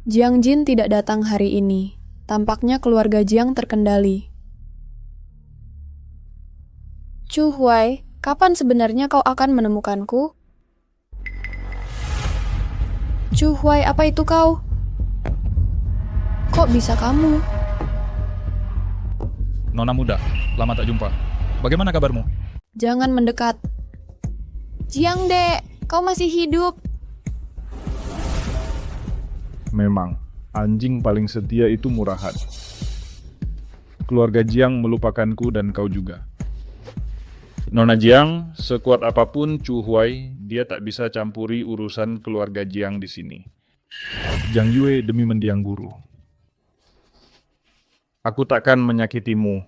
Speaker 6: Jiang Jin tidak datang hari ini. Tampaknya keluarga Jiang terkendali. Chu Huai, kapan sebenarnya kau akan menemukanku? Chu Huai, apa itu kau? Kok bisa kamu?
Speaker 7: Nona muda, lama tak jumpa. Bagaimana kabarmu?
Speaker 6: Jangan mendekat. Jiang Dek, kau masih hidup.
Speaker 7: Memang, anjing paling setia itu Murahan. Keluarga Jiang melupakanku dan kau juga. Nona Jiang, sekuat apapun Chu Huai, dia tak bisa campuri urusan keluarga Jiang di sini. Jiang Yue demi mendiang guru. Aku takkan menyakitimu.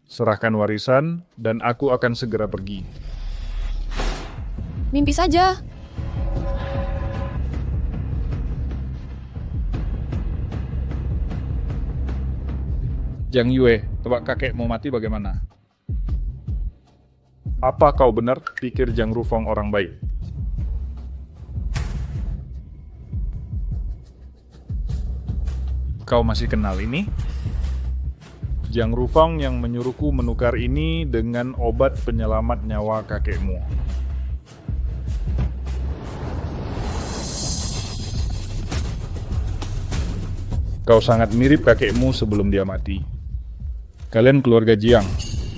Speaker 7: Serahkan warisan dan aku akan segera pergi.
Speaker 6: Mimpi saja.
Speaker 7: Jiang Yue, tebak kakek mau mati bagaimana? Apa kau benar pikir Jiang Rufeng orang baik? Kau masih kenal ini? Jiang Rufeng yang menyuruhku menukar ini dengan obat penyelamat nyawa kakekmu. Kau sangat mirip kakekmu sebelum dia mati. Kalian keluarga Jiang,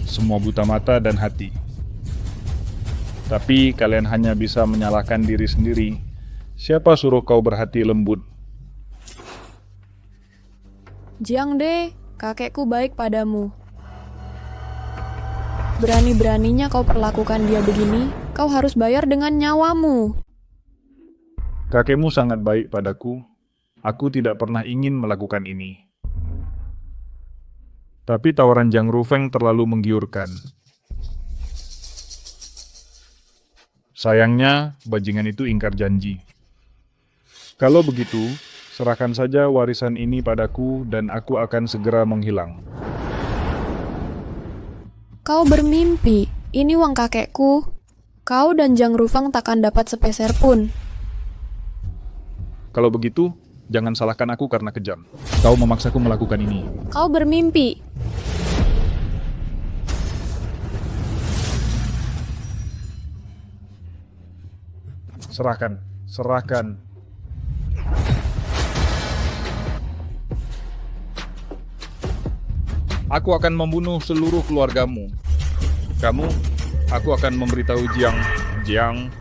Speaker 7: semua buta mata dan hati. Tapi kalian hanya bisa menyalahkan diri sendiri. Siapa suruh kau berhati lembut?
Speaker 6: Jiang De, kakekku baik padamu. Berani-beraninya kau perlakukan dia begini, kau harus bayar dengan nyawamu.
Speaker 7: Kakekmu sangat baik padaku. Aku tidak pernah ingin melakukan ini. Tapi tawaran Jiang Rufeng terlalu menggiurkan. Sayangnya, bajingan itu ingkar janji. Kalau begitu, serahkan saja warisan ini padaku dan aku akan segera menghilang.
Speaker 6: Kau bermimpi, ini uang kakekku. Kau dan Jiang Rufeng takkan dapat sepeser pun.
Speaker 7: Kalau begitu, jangan salahkan aku karena kejam. Kau memaksaku melakukan ini.
Speaker 6: Kau bermimpi.
Speaker 7: Serahkan, serahkan. Aku akan membunuh seluruh keluargamu. Aku akan memberitahu Jiang.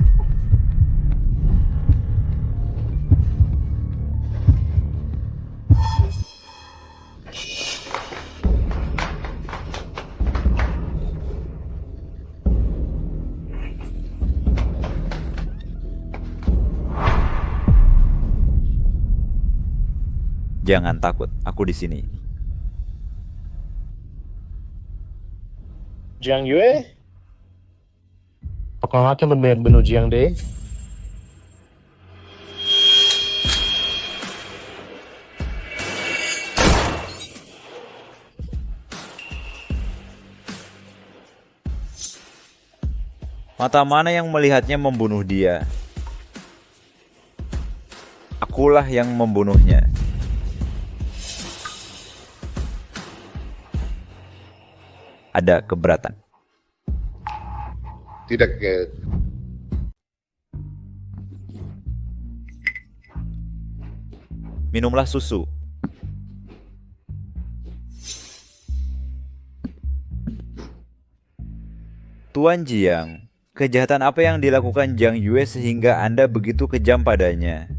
Speaker 5: Jangan takut, aku di sini.
Speaker 4: Jiang Yue? Apakah akan benar-benar Jiang De?
Speaker 5: Mata mana yang melihatnya membunuh dia? Akulah yang membunuhnya. Ada keberatan.
Speaker 11: Tidak,
Speaker 5: Minumlah susu. Tuan Jiang, kejahatan apa yang dilakukan Jiang Yue sehingga Anda begitu kejam padanya?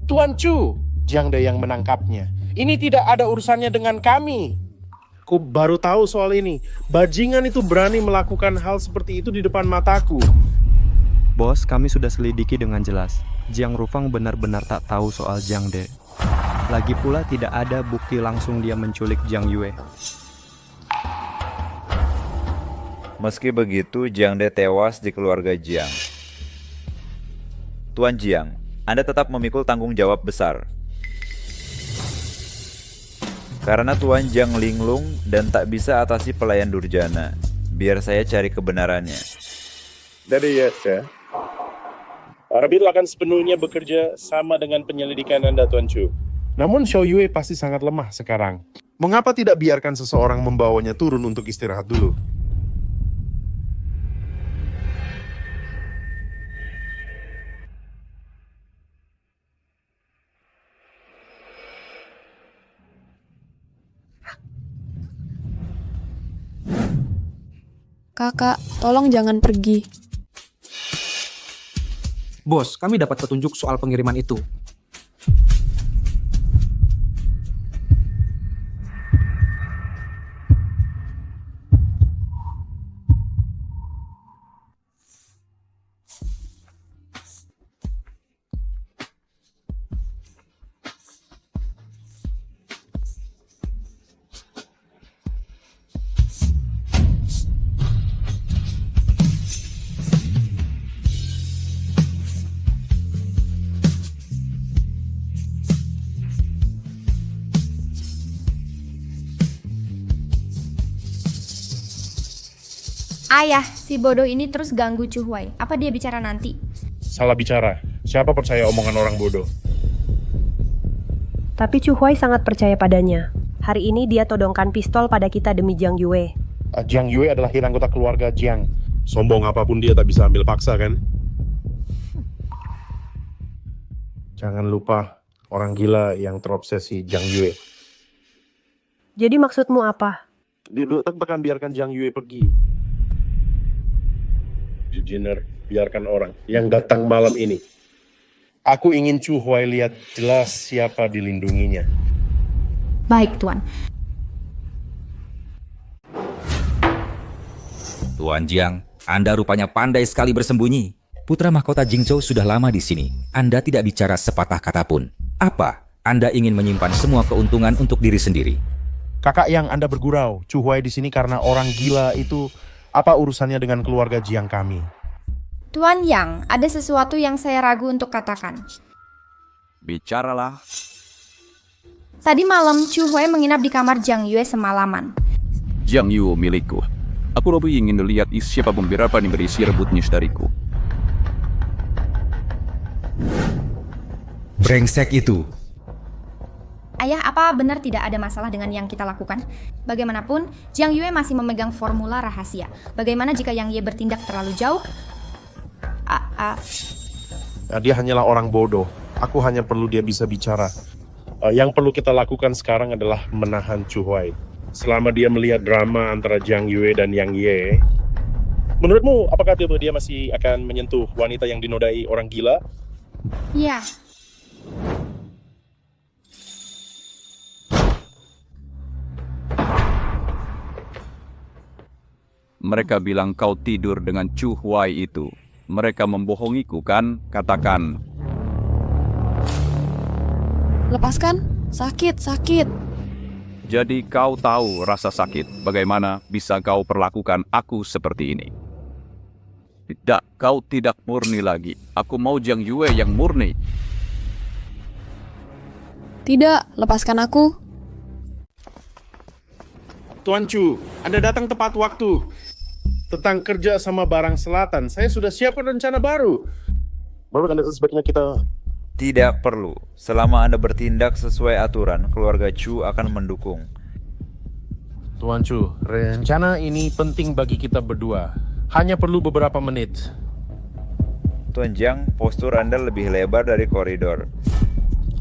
Speaker 4: Tuan Chu, Jiang De yang menangkapnya. Ini tidak ada urusannya dengan kami. Ku baru tahu soal ini. Bajingan itu berani melakukan hal seperti itu di depan mataku.
Speaker 10: Bos, kami sudah selidiki dengan jelas. Jiang Rufang benar-benar tak tahu soal Jiang De. Lagi pula tidak ada bukti langsung dia menculik Jiang Yue.
Speaker 5: Meski begitu, Jiang De tewas di keluarga Jiang. Tuan Jiang, Anda tetap memikul tanggung jawab besar. Karena Tuan Jiang linglung dan tak bisa atasi pelayan durjana. Biar saya cari kebenarannya.
Speaker 11: Dari yes ya. Arabil akan sepenuhnya bekerja sama dengan penyelidikan Anda, Tuan Chu.
Speaker 4: Namun Xiao Yue pasti sangat lemah sekarang. Mengapa tidak biarkan seseorang membawanya turun untuk istirahat dulu?
Speaker 6: Kakak, tolong jangan pergi.
Speaker 9: Bos, kami dapat petunjuk soal pengiriman itu.
Speaker 2: Ayah, si bodoh ini terus ganggu Chu Huai. Apa dia bicara nanti?
Speaker 11: Salah bicara. Siapa percaya omongan orang bodoh?
Speaker 8: Tapi Chu Huai sangat percaya padanya. Hari ini dia todongkan pistol pada kita demi Jiang Yue.
Speaker 4: Jiang Yue adalah anggota keluarga Jiang.
Speaker 11: Sombong apapun dia tak bisa ambil paksa kan?
Speaker 4: Jangan lupa orang gila yang terobsesi Jiang Yue.
Speaker 8: Jadi maksudmu apa?
Speaker 4: Dia tekan biarkan Jiang Yue pergi.
Speaker 11: Jenner, biarkan orang yang datang malam ini.
Speaker 4: Aku ingin Chu Huai lihat jelas siapa dilindunginya.
Speaker 2: Baik, Tuan.
Speaker 13: Tuan Jiang, Anda rupanya pandai sekali bersembunyi. Putra mahkota Jingzhou sudah lama di sini. Anda tidak bicara sepatah kata pun. Apa? Anda ingin menyimpan semua keuntungan untuk diri sendiri?
Speaker 4: Kakak yang Anda bergurau, Chu Huai di sini karena orang gila itu. Apa urusannya dengan keluarga Jiang kami?
Speaker 2: Tuan Yang, ada sesuatu yang saya ragu untuk katakan.
Speaker 14: Bicaralah.
Speaker 2: Tadi malam Chu Huai menginap di kamar Jiang Yue semalaman.
Speaker 14: Jiang Yue milikku. Aku lebih ingin lihat siapa pemberapa yang berisi rebutnya dariku.
Speaker 13: Brengsek itu.
Speaker 2: Ayah, apa benar tidak ada masalah dengan yang kita lakukan? Bagaimanapun, Jiang Yue masih memegang formula rahasia. Bagaimana jika Yang Ye bertindak terlalu jauh?
Speaker 4: Dia hanyalah orang bodoh. Aku hanya perlu dia bisa bicara.
Speaker 11: Yang perlu kita lakukan sekarang adalah menahan Chu Huai. Selama dia melihat drama antara Jiang Yue dan Yang Ye, menurutmu apakah dia masih akan menyentuh wanita yang dinodai orang gila?
Speaker 2: Ya.
Speaker 14: Mereka bilang kau tidur dengan Chu Huai itu. Mereka membohongiku kan? Katakan.
Speaker 6: Lepaskan. Sakit.
Speaker 14: Jadi kau tahu rasa sakit. Bagaimana bisa kau perlakukan aku seperti ini? Tidak, kau tidak murni lagi. Aku mau Jiang Yue yang murni.
Speaker 6: Tidak, lepaskan aku.
Speaker 4: Tuan Chu, Anda datang tepat waktu. tentang kerja sama barang selatan. Saya sudah siapkan rencana baru.
Speaker 11: Menurut Anda sebaiknya kita...
Speaker 5: Tidak perlu. Selama Anda bertindak sesuai aturan, keluarga Chu akan mendukung.
Speaker 4: Tuan Chu, rencana ini penting bagi kita berdua. Hanya perlu beberapa menit.
Speaker 5: Tuan Jiang, postur Anda lebih lebar dari koridor.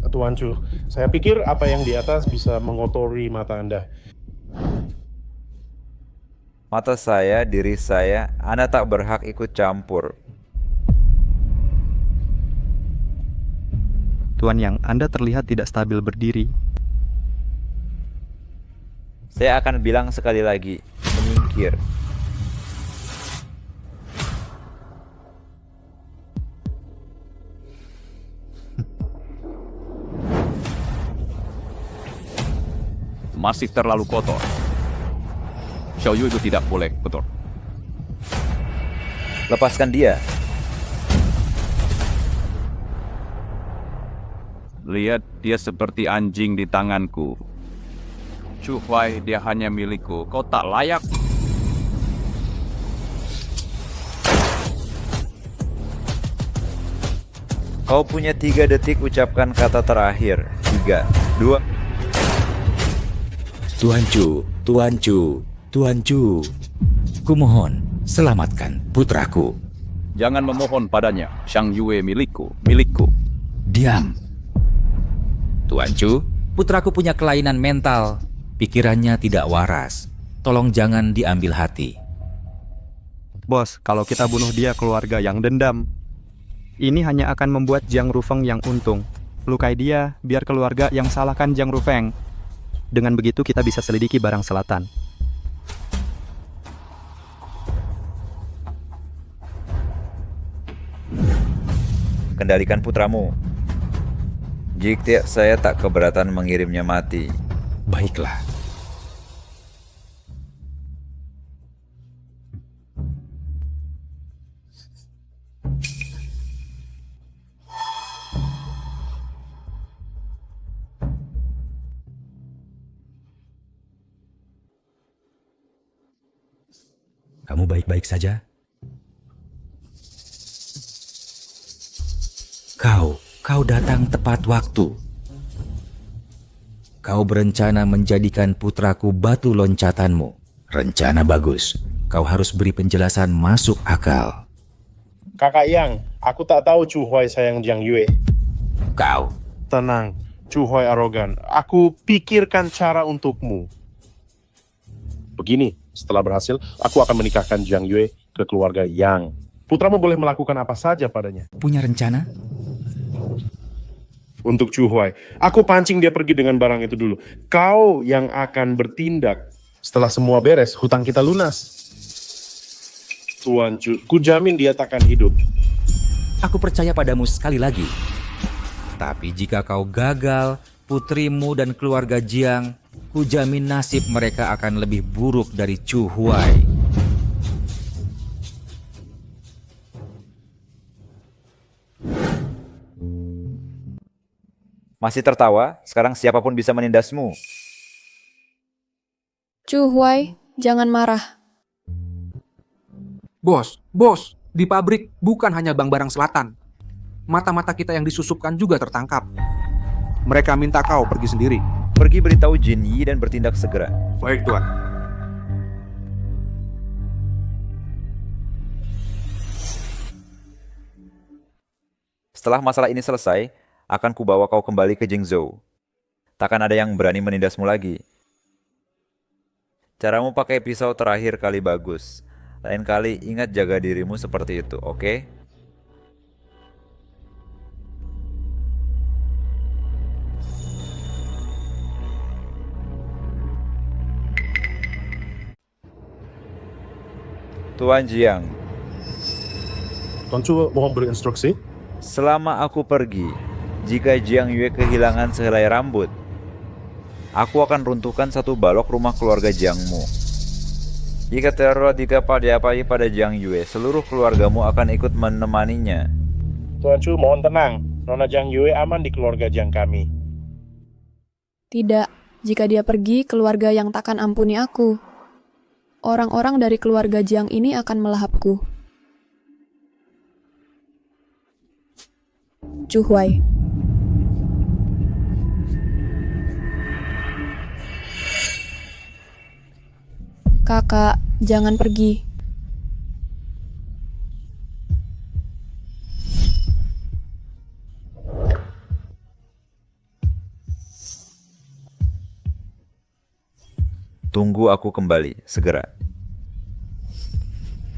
Speaker 11: Tuan Chu, saya pikir apa yang di atas bisa mengotori mata Anda.
Speaker 5: Mata saya, diri saya, Anda tak berhak ikut campur.
Speaker 10: Tuan Yang, Anda terlihat tidak stabil berdiri.
Speaker 5: Saya akan bilang sekali lagi, menyingkir.
Speaker 14: Masih terlalu kotor. Xiao Yu itu tidak boleh kotor.
Speaker 5: Lepaskan dia.
Speaker 14: Lihat, dia seperti anjing di tanganku. Chu Huai, dia hanya milikku. Kau tak layak.
Speaker 5: Kau punya 3 detik ucapkan kata terakhir. 3, 2.
Speaker 13: Tuan Chu, Tuan Chu, Tuan Chu. Kumohon, selamatkan putraku.
Speaker 14: Jangan memohon padanya. Xiang Yue milikku, milikku.
Speaker 13: Diam. Tuan Chu, putraku punya kelainan mental. Pikirannya tidak waras. Tolong jangan diambil hati.
Speaker 10: Bos, kalau kita bunuh dia, keluarga yang dendam. Ini hanya akan membuat Jiang Rufeng yang untung. Lukai dia, biar keluarga yang salahkan Jiang Rufeng. Dengan begitu kita bisa selidiki barang selatan.
Speaker 5: Kendalikan putramu. Jika saya tak keberatan mengirimnya mati.
Speaker 13: Baiklah. Kamu baik-baik saja? Kau datang tepat waktu. Kau berencana menjadikan putraku batu loncatanmu. Rencana bagus. Kau harus beri penjelasan masuk akal.
Speaker 11: Kakak Yang, aku tak tahu Chu Huai sayang Jiang Yue.
Speaker 13: Kau.
Speaker 4: Tenang, Chu Huai arogan. Aku pikirkan cara untukmu.
Speaker 11: Begini, setelah berhasil, aku akan menikahkan Jiang Yue ke keluarga Yang.
Speaker 4: Putramu boleh melakukan apa saja padanya.
Speaker 13: Punya rencana?
Speaker 4: Untuk Chu Huai, aku pancing dia pergi dengan barang itu dulu. Kau yang akan bertindak. Setelah semua beres, hutang kita lunas. Tuan Chu, ku jamin dia takkan hidup.
Speaker 13: Aku percaya padamu sekali lagi. Tapi jika kau gagal, putrimu dan keluarga Jiang, ku jamin nasib mereka akan lebih buruk dari Chu Huai.
Speaker 5: Masih tertawa? Sekarang siapapun bisa menindasmu.
Speaker 6: Chu Huai, jangan marah.
Speaker 9: Bos, di pabrik bukan hanya barang selatan. Mata-mata kita yang disusupkan juga tertangkap. Mereka minta kau pergi sendiri.
Speaker 5: Pergi beritahu Jin Yi dan bertindak segera.
Speaker 9: Baik, Tuan.
Speaker 5: Setelah masalah ini selesai, akan kubawa kau kembali ke Jingzhou. Takkan ada yang berani menindasmu lagi. Caramu pakai pisau terakhir kali bagus. Lain kali ingat jaga dirimu seperti itu, oke? Tuan Jiang.
Speaker 11: Tuan Chu mohon beri instruksi.
Speaker 5: Selama aku pergi, jika Jiang Yue kehilangan sehelai rambut, aku akan runtuhkan satu balok rumah keluarga Jiangmu. Jika teror diapai pada Jiang Yue, seluruh keluargamu akan ikut menemaninya.
Speaker 11: Tuan Chu mohon tenang, Nona Jiang Yue aman di keluarga Jiang kami.
Speaker 6: Tidak, jika dia pergi, keluarga yang takkan ampuni aku. orang-orang dari keluarga Jiang ini akan melahapku. Chu Huai. Kakak, jangan pergi.
Speaker 5: Tunggu aku kembali, segera.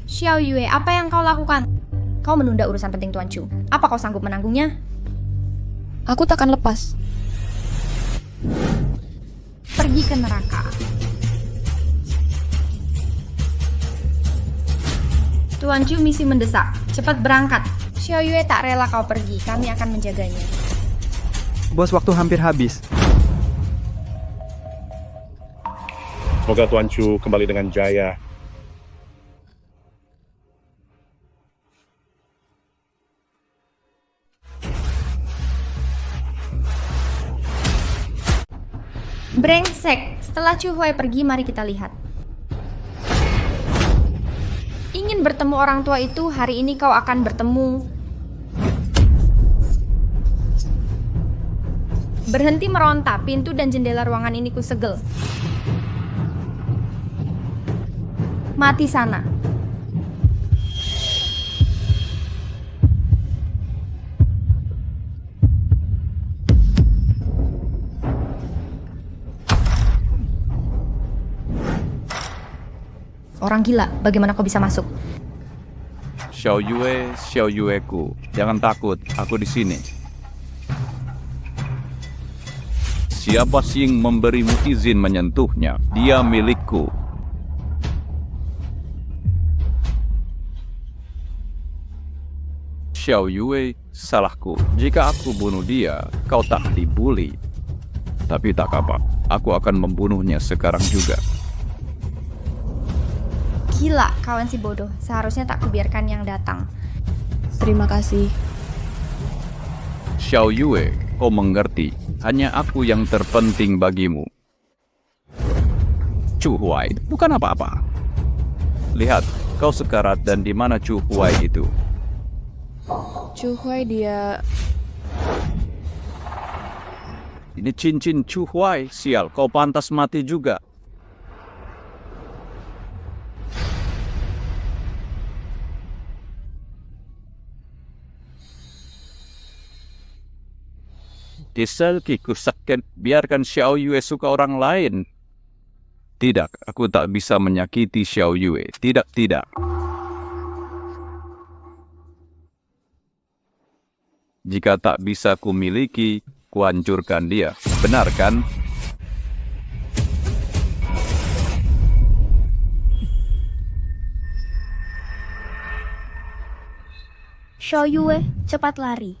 Speaker 2: Xiao Yue, apa yang kau lakukan? Kau menunda urusan penting Tuan Chu. Apa kau sanggup menanggungnya?
Speaker 6: Aku takkan lepas.
Speaker 2: Pergi ke neraka. Tuan Chu, misi mendesak. Cepat berangkat. Xiao Yue tak rela kau pergi. Kami akan menjaganya.
Speaker 10: Bos, waktu hampir habis.
Speaker 11: Semoga Tuan Chu kembali dengan jaya.
Speaker 2: Brengsek. Setelah Chu Huai pergi, mari kita lihat. Ingin bertemu orang tua itu, hari ini kau akan bertemu. Berhenti meronta, pintu dan jendela ruangan ini kusegel. Mati sana. Orang gila, bagaimana kau bisa masuk?
Speaker 14: Xiao Yue ku, jangan takut, aku di sini. Siapa sih yang memberimu izin menyentuhnya? Dia milikku. Xiao Yue, salahku. Jika aku bunuh dia, kau tak dibuli. Tapi tak apa, aku akan membunuhnya sekarang juga.
Speaker 2: Gila, kawan si bodoh. Seharusnya tak kubiarkan yang datang.
Speaker 6: Terima kasih.
Speaker 14: Xiao Yue, kau mengerti. Hanya aku yang terpenting bagimu. Chu Huai, bukan apa-apa. Lihat, kau sekarat dan di mana Chu Huai itu?
Speaker 6: Chu Huai dia...
Speaker 14: Ini cincin Chu Huai, sial, kau pantas mati juga. Diselki kusakkan, biarkan Xiao Yue suka orang lain. Tidak, aku tak bisa menyakiti Xiao Yue. Tidak. Jika tak bisa kumiliki, kuhancurkan dia. Benar kan?
Speaker 1: Xiao Yue, cepat lari.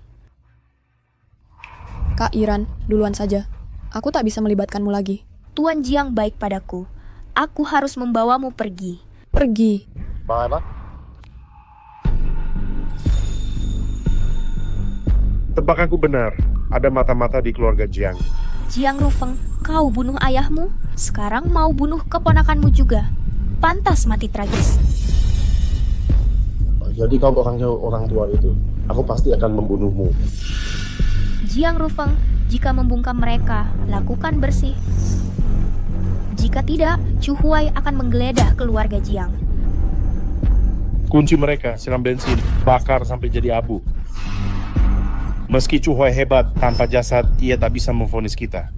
Speaker 6: Kak Iran, duluan saja. Aku tak bisa melibatkanmu lagi.
Speaker 1: Tuan Jiang baik padaku. Aku harus membawamu pergi.
Speaker 6: Pergi.
Speaker 3: Bagaimana?
Speaker 11: Tebak aku benar, ada mata-mata di keluarga Jiang.
Speaker 1: Jiang Rufeng, kau bunuh ayahmu, sekarang mau bunuh keponakanmu juga. Pantas mati tragis.
Speaker 11: Jadi kau orangnya orang tua itu. Aku pasti akan membunuhmu.
Speaker 1: Jiang Rufeng, jika membungkam mereka, lakukan bersih. Jika tidak, Chu Huai akan menggeledah keluarga Jiang.
Speaker 11: Kunci mereka, siram bensin, bakar sampai jadi abu. Meski Chu Huai hebat, tanpa jasad, ia tak bisa memvonis kita.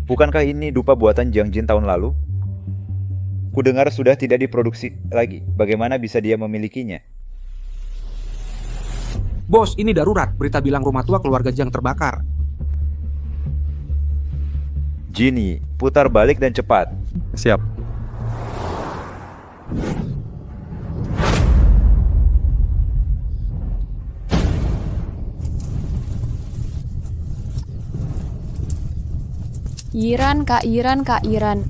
Speaker 5: Bukankah ini dupa buatan Jiang Jin tahun lalu? Kudengar sudah tidak diproduksi lagi. Bagaimana bisa dia memilikinya?
Speaker 9: Bos, ini darurat. Berita bilang rumah tua keluarga Jiang terbakar.
Speaker 5: Genie, putar balik dan cepat.
Speaker 10: Siap.
Speaker 6: Yiran, Kak Yiran, Kak Yiran.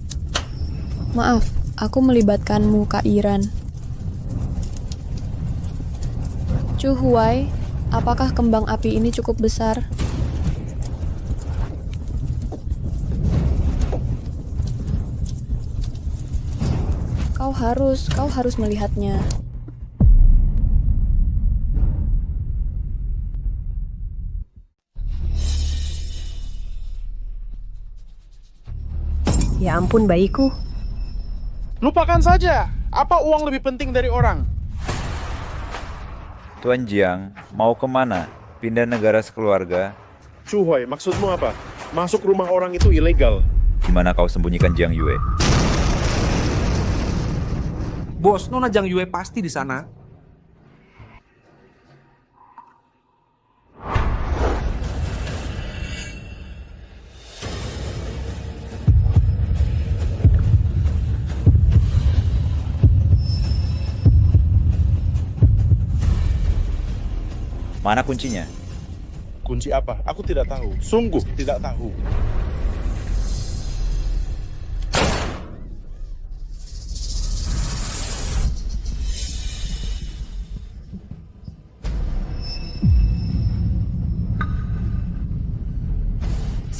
Speaker 6: Maaf, aku melibatkanmu, Kak Yiran. Chu Huai, apakah kembang api ini cukup besar? Kau harus melihatnya.
Speaker 8: Ya ampun bayiku.
Speaker 4: Lupakan saja. Apa uang lebih penting dari orang?
Speaker 5: Tuan Jiang, mau kemana? Pindah negara sekeluarga?
Speaker 11: Chu Huai, maksudmu apa? Masuk rumah orang itu ilegal.
Speaker 5: Di mana kau sembunyikan Jiang Yue?
Speaker 9: Bos, Nona Jiang Yue pasti di sana.
Speaker 5: Mana kuncinya?
Speaker 11: Kunci apa? Aku tidak tahu. Sungguh tidak tahu.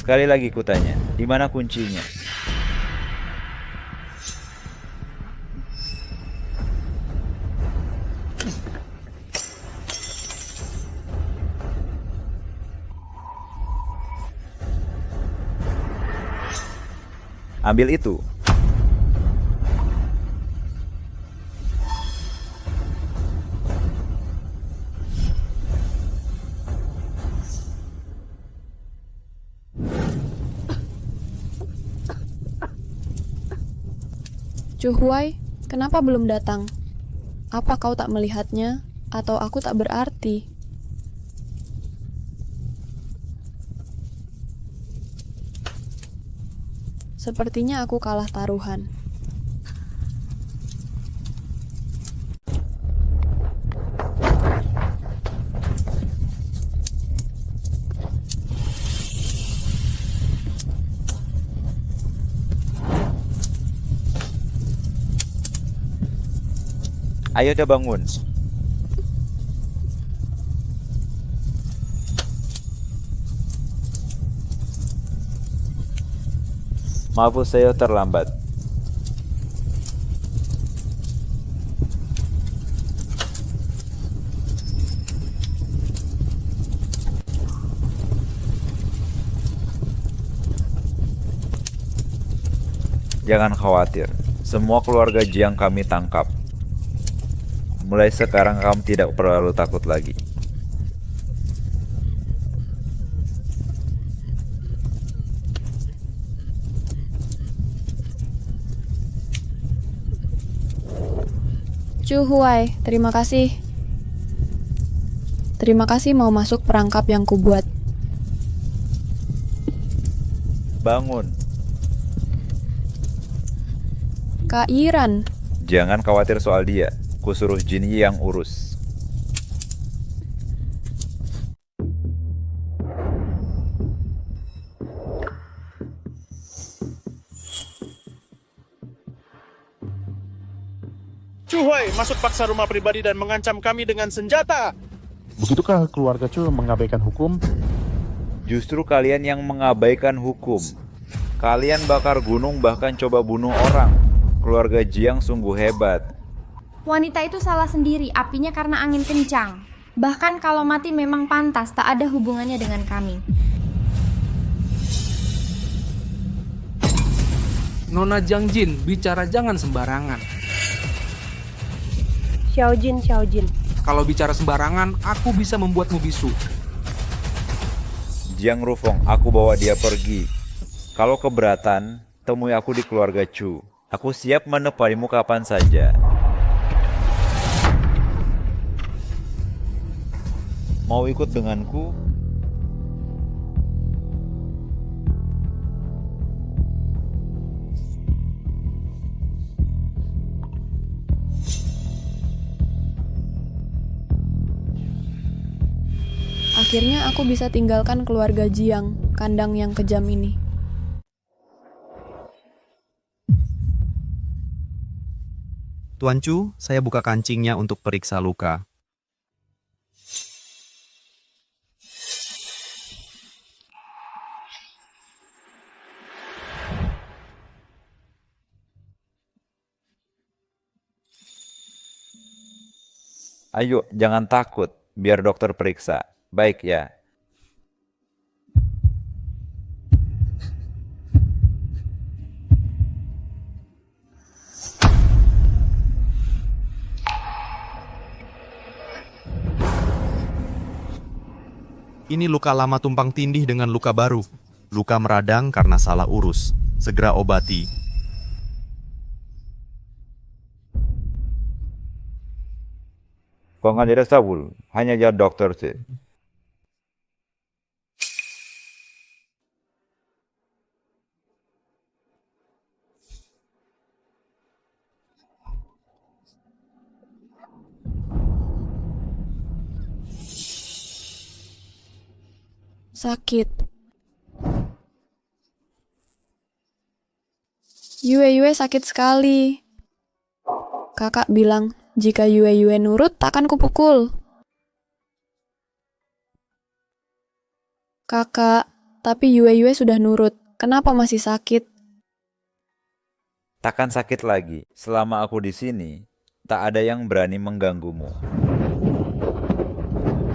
Speaker 5: Sekali lagi kutanya, di mana kuncinya? Ambil itu.
Speaker 6: Chu Huai, kenapa belum datang? Apa kau tak melihatnya, atau aku tak berarti? Sepertinya aku kalah taruhan.
Speaker 5: Ayo dah bangun. Maaf saya terlambat. Jangan khawatir, semua keluarga Jiang kami tangkap. Mulai sekarang kamu tidak perlu takut lagi.
Speaker 6: Chu Huai, terima kasih. Terima kasih mau masuk perangkap yang kubuat.
Speaker 5: Bangun.
Speaker 6: Kak Yiran.
Speaker 5: Jangan khawatir soal dia. Kusuruh Jin Yi yang urus.
Speaker 4: Chu Huai masuk paksa rumah pribadi dan mengancam kami dengan senjata.
Speaker 11: Begitukah keluarga Chu mengabaikan hukum?
Speaker 5: Justru kalian yang mengabaikan hukum. Kalian bakar gunung bahkan coba bunuh orang. Keluarga Jiang sungguh hebat.
Speaker 2: Wanita itu salah sendiri, apinya karena angin kencang. Bahkan kalau mati memang pantas, tak ada hubungannya dengan kami.
Speaker 9: Nona Jiang Jin, bicara jangan sembarangan.
Speaker 8: Xiao Jin.
Speaker 9: Kalau bicara sembarangan, aku bisa membuatmu bisu.
Speaker 5: Jiang Rufeng, aku bawa dia pergi. Kalau keberatan, temui aku di keluarga Chu. Aku siap menepanimu kapan saja. Mau ikut denganku?
Speaker 6: Akhirnya aku bisa tinggalkan keluarga Jiang, kandang yang kejam ini.
Speaker 10: Tuan Chu, saya buka kancingnya untuk periksa luka.
Speaker 5: Ayo, jangan takut. Biar dokter periksa. Baik ya.
Speaker 10: Ini luka lama tumpang tindih dengan luka baru. Luka meradang karena salah urus. Segera obati.
Speaker 5: Kau nggak ada sabul, hanya jadi dokter sih.
Speaker 6: Sakit. Yue sakit sekali. Kakak bilang, jika Yue nurut, takkan kupukul. Kakak, tapi Yue sudah nurut. Kenapa masih sakit?
Speaker 5: Takkan sakit lagi. Selama aku di sini, tak ada yang berani mengganggumu.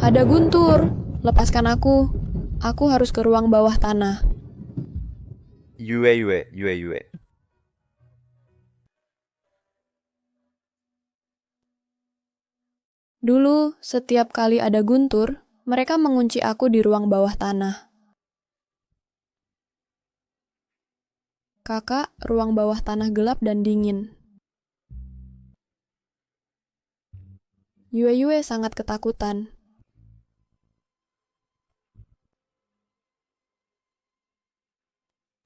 Speaker 6: Ada Guntur. Lepaskan aku. Aku harus ke ruang bawah tanah.
Speaker 5: Yue.
Speaker 6: Dulu, setiap kali ada Guntur, mereka mengunci aku di ruang bawah tanah. Kakak, ruang bawah tanah gelap dan dingin. Yue sangat ketakutan.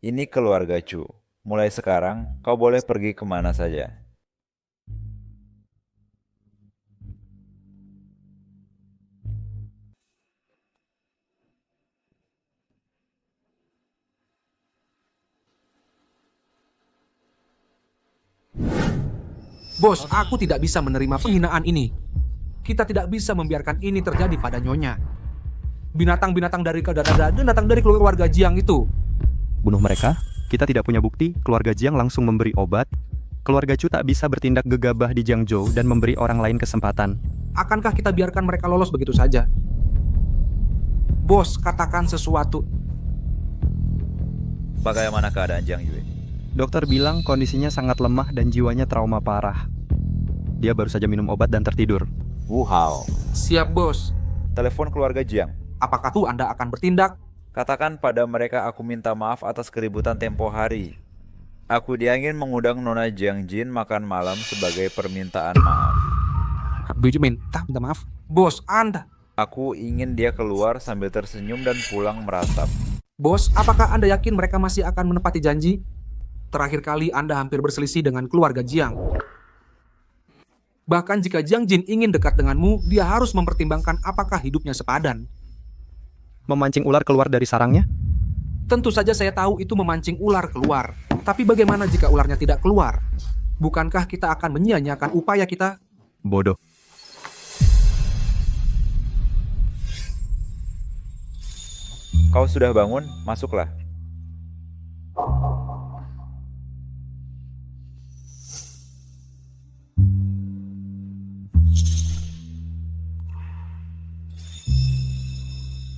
Speaker 5: Ini keluarga Chu. Mulai sekarang, kau boleh pergi kemana saja.
Speaker 9: Bos, aku tidak bisa menerima penghinaan ini. Kita tidak bisa membiarkan ini terjadi pada Nyonya. Binatang-binatang dari datang dari keluarga Jiang itu.
Speaker 10: Bunuh mereka? Kita tidak punya bukti. Keluarga Jiang langsung memberi obat. Keluarga Chu tak bisa bertindak gegabah di Jiangzhou dan memberi orang lain kesempatan.
Speaker 9: Akankah kita biarkan mereka lolos begitu saja? Bos, katakan sesuatu.
Speaker 5: Bagaimana keadaan Jiang Yue?
Speaker 10: Dokter bilang kondisinya sangat lemah dan jiwanya trauma parah. Dia baru saja minum obat dan tertidur.
Speaker 5: Wow.
Speaker 9: Siap, Bos.
Speaker 5: Telepon keluarga Jiang.
Speaker 9: Apakah tuh Anda akan bertindak?
Speaker 5: Katakan pada mereka aku minta maaf atas keributan tempo hari. Aku ingin mengundang Nona Jiang Jin makan malam sebagai permintaan maaf.
Speaker 9: Biju minta maaf. Bos, Anda.
Speaker 5: Aku ingin dia keluar sambil tersenyum dan pulang meratap.
Speaker 9: Bos, apakah Anda yakin mereka masih akan menepati janji? Terakhir kali Anda hampir berselisih dengan keluarga Jiang. Bahkan jika Jiang Jin ingin dekat denganmu, dia harus mempertimbangkan apakah hidupnya sepadan.
Speaker 10: Memancing ular keluar dari sarangnya?
Speaker 9: Tentu saja saya tahu itu memancing ular keluar. Tapi bagaimana jika ularnya tidak keluar? Bukankah kita akan menyia-nyiakan upaya kita?
Speaker 10: Bodoh.
Speaker 5: Kau sudah bangun? Masuklah.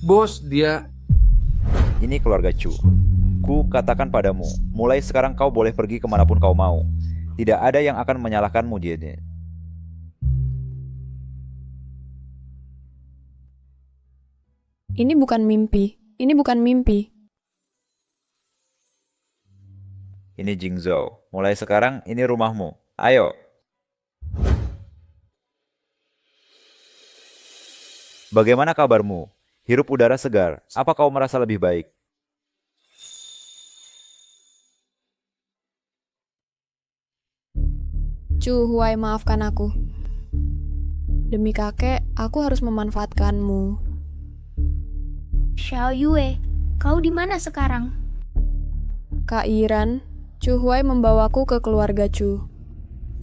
Speaker 9: Bos, dia...
Speaker 5: Ini keluarga Chu. Ku katakan padamu, mulai sekarang kau boleh pergi kemanapun kau mau. Tidak ada yang akan menyalahkanmu, dia.
Speaker 6: Ini bukan mimpi. Ini bukan mimpi.
Speaker 5: Ini Jingzhou. Mulai sekarang ini rumahmu. Ayo. Bagaimana kabarmu? Hirup udara segar. Apa kau merasa lebih baik?
Speaker 6: Chu Huai, maafkan aku. Demi kakek, aku harus memanfaatkanmu.
Speaker 1: Xiao Yue, kau di mana sekarang?
Speaker 6: Kak Iran, Chu Huai membawaku ke keluarga Chu.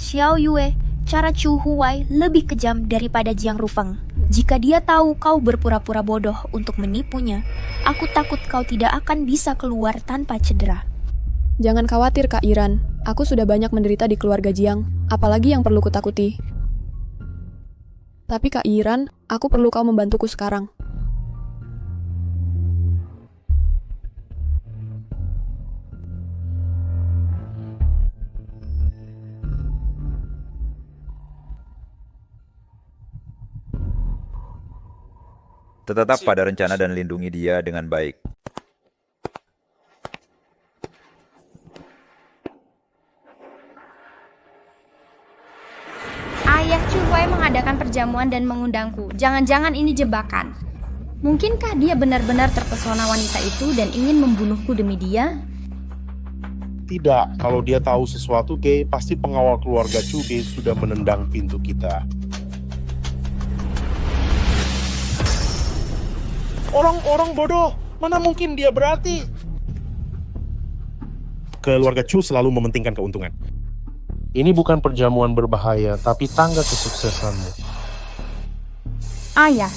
Speaker 1: Xiao Yue, cara Chu Huai lebih kejam daripada Jiang Rufeng. Jika dia tahu kau berpura-pura bodoh untuk menipunya, aku takut kau tidak akan bisa keluar tanpa cedera.
Speaker 6: Jangan khawatir Kak Iran, aku sudah banyak menderita di keluarga Jiang, apalagi yang perlu kutakuti. Tapi Kak Iran, aku perlu kau membantuku sekarang.
Speaker 5: Tetap pada rencana dan lindungi dia dengan baik.
Speaker 2: Ayah Chu Huai mengadakan perjamuan dan mengundangku. Jangan-jangan ini jebakan. Mungkinkah dia benar-benar terpesona wanita itu dan ingin membunuhku demi dia?
Speaker 11: Tidak, kalau dia tahu sesuatu, Ge, pasti pengawal keluarga Chu Ge sudah menendang pintu kita. Orang-orang bodoh, mana mungkin dia berarti? Keluarga Chu selalu mementingkan keuntungan. Ini bukan perjamuan berbahaya, tapi tangga kesuksesanmu.
Speaker 2: Ayah,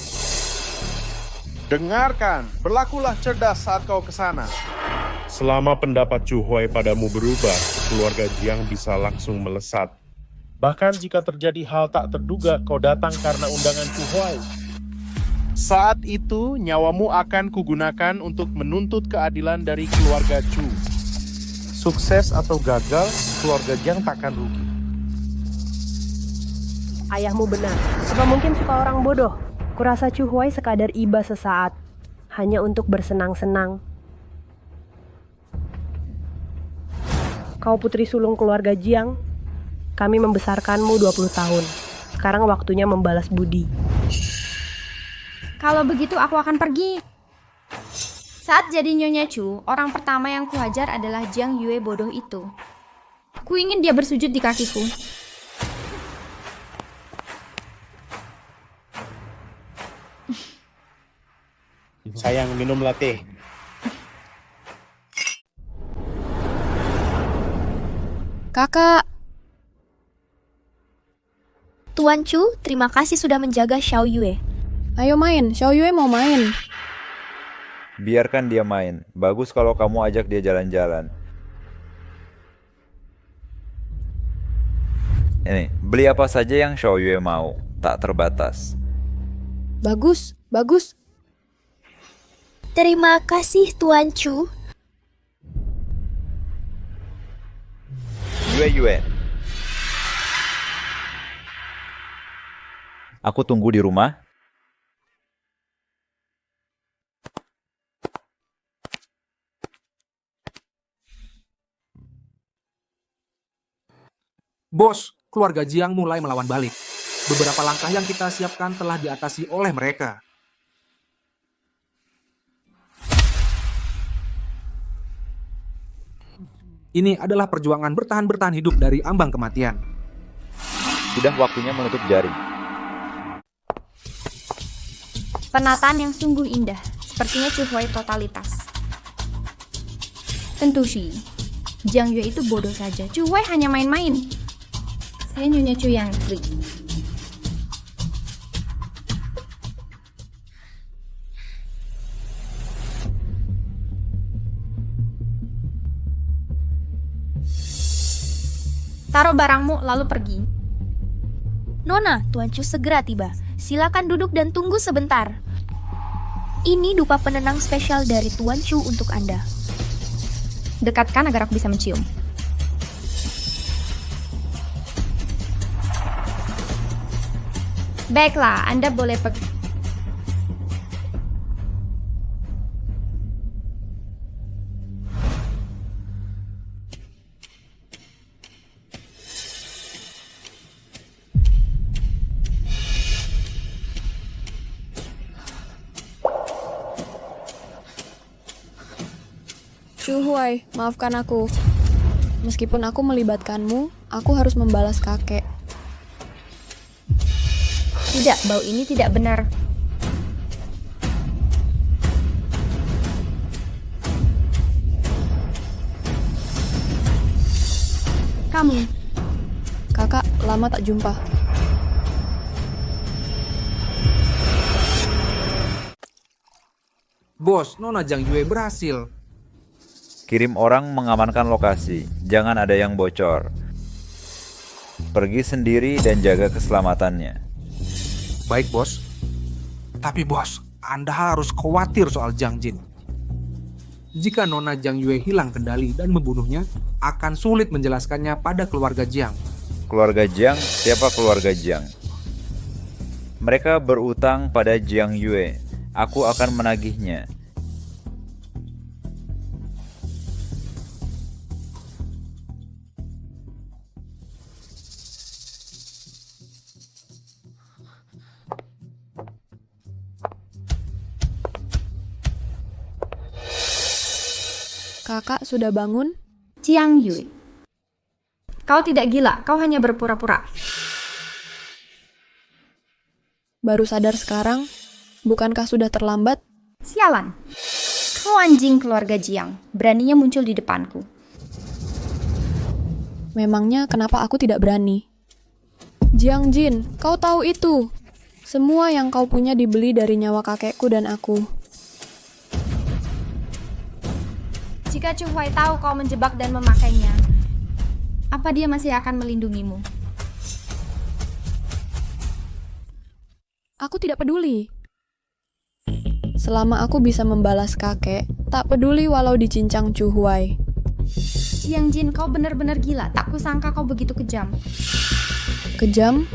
Speaker 4: Dengarkan, berlakulah cerdas saat kau ke sana.
Speaker 11: Selama pendapat Chu Huai padamu berubah, keluarga Jiang bisa langsung melesat. Bahkan jika terjadi hal tak terduga, kau datang karena undangan Chu Huai.
Speaker 4: Saat itu, nyawamu akan kugunakan untuk menuntut keadilan dari keluarga Chu.
Speaker 11: Sukses atau gagal, keluarga Jiang takkan rugi.
Speaker 8: Ayahmu benar. Apa mungkin suka orang bodoh? Kurasa Chu Huai sekadar iba sesaat, hanya untuk bersenang-senang. Kau putri sulung keluarga Jiang. Kami membesarkanmu 20 tahun. Sekarang waktunya membalas budi.
Speaker 2: kalau begitu aku akan pergi. Saat jadi Nyonya Chu, orang pertama yang kuhajar adalah Jiang Yue bodoh itu. Ku ingin dia bersujud di kakiku.
Speaker 11: Sayang, minum latte.
Speaker 6: Kakak,
Speaker 1: Tuan Chu, terima kasih sudah menjaga Xiao Yue.
Speaker 6: ayo main, Xiao Yue mau main.
Speaker 5: Biarkan dia main. Bagus kalau kamu ajak dia jalan-jalan. Ini, beli apa saja yang Xiao Yue mau, tak terbatas.
Speaker 6: Bagus, bagus.
Speaker 1: Terima kasih Tuan Chu.
Speaker 5: Yue. Aku tunggu di rumah.
Speaker 9: Bos, keluarga Jiang mulai melawan balik. Beberapa langkah yang kita siapkan telah diatasi oleh mereka. Ini adalah perjuangan bertahan hidup dari ambang kematian.
Speaker 5: Sudah waktunya menutup jaring.
Speaker 2: Penataan yang sungguh indah. Sepertinya Chu Huai totalitas. Tentu sih, Jiang Yue itu bodoh saja. Chu Huai hanya main-main. Saya Nyonya Chu yang free. Taruh barangmu lalu pergi.
Speaker 1: Nona, Tuan Chu segera tiba. Silakan duduk dan tunggu sebentar. Ini dupa penenang spesial dari Tuan Chu untuk Anda.
Speaker 2: Dekatkan agar aku bisa mencium. Baiklah, Anda boleh pergi.
Speaker 6: Chu Huai, maafkan aku. Meskipun aku melibatkanmu, aku harus membalas kakek.
Speaker 2: Tidak, bau ini tidak benar.
Speaker 6: Kakak, lama tak jumpa.
Speaker 9: Bos, Nona Jiang Yue berhasil.
Speaker 5: Kirim orang mengamankan lokasi. Jangan ada yang bocor. Pergi sendiri dan jaga keselamatannya.
Speaker 9: Baik, Bos. Tapi, Bos, Anda harus khawatir soal Jiang Jin. Jika Nona Jiang Yue hilang kendali dan membunuhnya, akan sulit menjelaskannya pada keluarga Jiang.
Speaker 5: Keluarga Jiang? Siapa keluarga Jiang? Mereka berutang pada Jiang Yue. Aku akan menagihnya.
Speaker 6: Kakak sudah bangun?
Speaker 2: Jiang Yue. Kau tidak gila, kau hanya berpura-pura.
Speaker 6: Baru sadar sekarang? Bukankah sudah terlambat?
Speaker 2: Sialan. Kau anjing keluarga Jiang, beraninya muncul di depanku.
Speaker 6: Memangnya kenapa aku tidak berani? Jiang Jin, kau tahu itu. Semua yang kau punya dibeli dari nyawa kakekku dan aku.
Speaker 2: Jika Chu Huai tahu kau menjebak dan memakainya, apa dia masih akan melindungimu?
Speaker 6: Aku tidak peduli. Selama aku bisa membalas kakek, tak peduli walau dicincang Chu Huai.
Speaker 2: Jiang Jin, kau benar-benar gila. Tak kusangka kau begitu kejam.
Speaker 6: Kejam?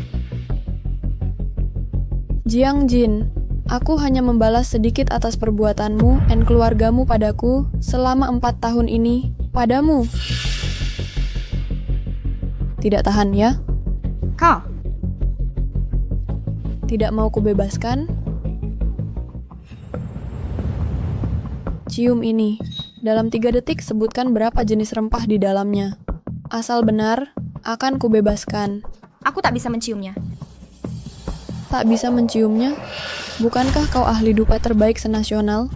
Speaker 6: Jiang Jin, aku hanya membalas sedikit atas perbuatanmu dan keluargamu padaku selama 4 tahun ini padamu. Tidak tahan ya?
Speaker 2: Kau?
Speaker 6: Tidak mau kubebaskan? Cium ini. Dalam 3 detik sebutkan berapa jenis rempah di dalamnya. Asal benar, akan kubebaskan.
Speaker 2: Aku tak bisa menciumnya.
Speaker 6: Tak bisa menciumnya? Bukankah kau ahli dupa terbaik senasional?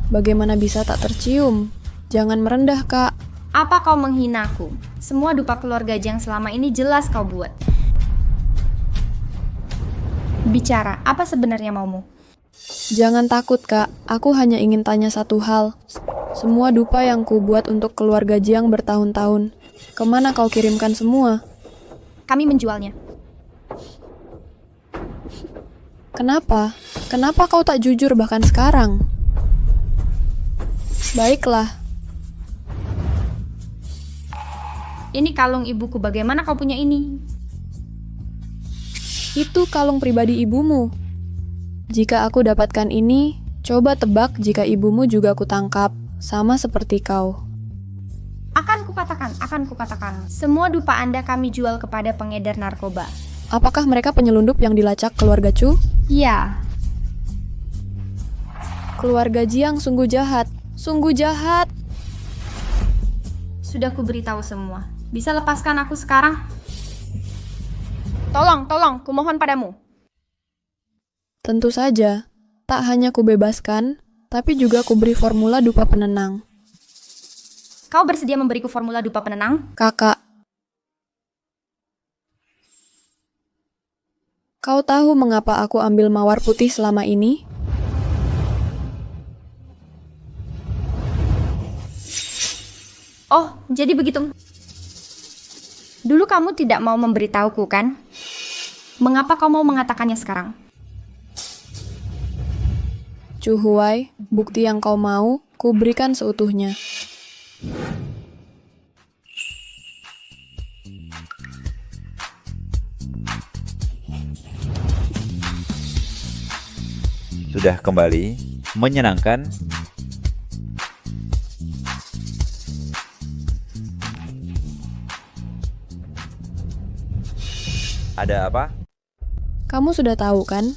Speaker 6: Bagaimana bisa tak tercium? Jangan merendah, Kak.
Speaker 2: Apa kau menghinaku? Semua dupa keluarga Jiang selama ini jelas kau buat. Bicara, apa sebenarnya maumu?
Speaker 6: Jangan takut, Kak. Aku hanya ingin tanya satu hal. Semua dupa yang ku buat untuk keluarga Jiang bertahun-tahun, kemana kau kirimkan semua?
Speaker 2: Kami menjualnya.
Speaker 6: Kenapa? Kenapa kau tak jujur bahkan sekarang? Baiklah.
Speaker 2: Ini kalung ibuku, bagaimana kau punya ini?
Speaker 6: Itu kalung pribadi ibumu. Jika aku dapatkan ini, coba tebak jika ibumu juga kutangkap, sama seperti kau.
Speaker 2: Akan kukatakan. Semua dupa Anda kami jual kepada pengedar narkoba.
Speaker 6: Apakah mereka penyelundup yang dilacak keluarga Chu?
Speaker 2: Iya.
Speaker 6: Keluarga Jiang sungguh jahat. Sungguh jahat.
Speaker 2: Sudah kuberitahu semua. Bisa lepaskan aku sekarang? Tolong, kumohon padamu.
Speaker 6: Tentu saja. Tak hanya kubebaskan, tapi juga kuberi formula dupa penenang.
Speaker 2: Kau bersedia memberiku formula dupa penenang?
Speaker 6: Kakak. Kau tahu mengapa aku ambil mawar putih selama ini?
Speaker 2: Oh, jadi begitu. Dulu kamu tidak mau memberitahuku, kan? Mengapa kau mau mengatakannya sekarang?
Speaker 6: Chu Huai, bukti yang kau mau, ku berikan seutuhnya.
Speaker 5: Sudah kembali, menyenangkan. Ada apa?
Speaker 6: Kamu sudah tahu kan?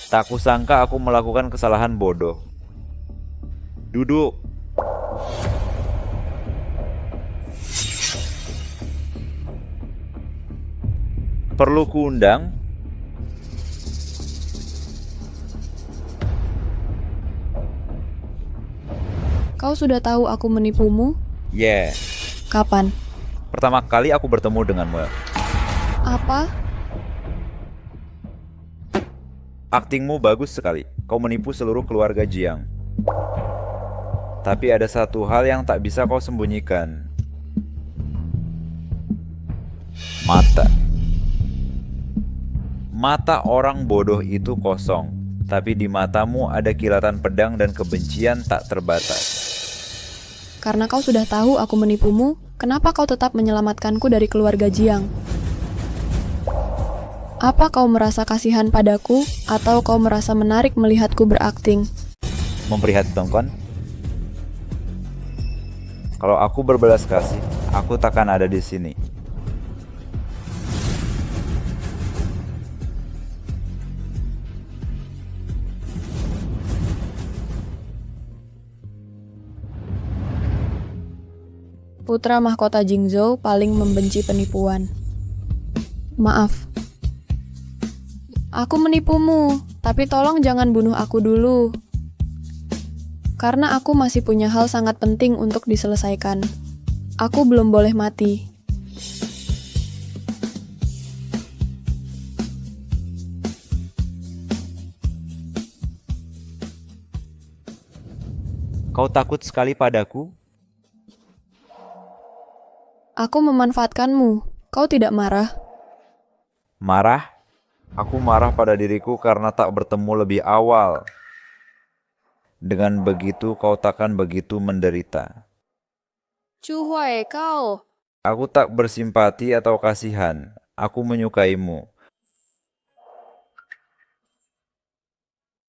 Speaker 5: Tak kusangka aku melakukan kesalahan bodoh. Duduk. Perlu kuundang?
Speaker 6: Kau sudah tahu aku menipumu?
Speaker 5: Yeah.
Speaker 6: Kapan?
Speaker 5: Pertama kali aku bertemu denganmu.
Speaker 6: Apa?
Speaker 5: Aktingmu bagus sekali. Kau menipu seluruh keluarga Jiang. Tapi ada satu hal yang tak bisa kau sembunyikan. Mata. Mata orang bodoh itu kosong, tapi di matamu ada kilatan pedang dan kebencian tak terbatas.
Speaker 6: Karena kau sudah tahu aku menipumu, kenapa kau tetap menyelamatkanku dari keluarga Jiang? Apa kau merasa kasihan padaku, atau kau merasa menarik melihatku berakting?
Speaker 5: Memperhatikan? Kalau aku berbelas kasih, aku takkan ada di sini.
Speaker 6: Putra mahkota Jingzhou paling membenci penipuan. Maaf. Aku menipumu, tapi tolong jangan bunuh aku dulu. Karena aku masih punya hal sangat penting untuk diselesaikan. Aku belum boleh mati.
Speaker 5: Kau takut sekali padaku?
Speaker 6: Aku memanfaatkanmu. Kau tidak marah?
Speaker 5: Marah? Aku marah pada diriku karena tak bertemu lebih awal. Dengan begitu kau takkan begitu menderita.
Speaker 6: Chuhuai, kau.
Speaker 5: Aku tak bersimpati atau kasihan. Aku menyukaimu.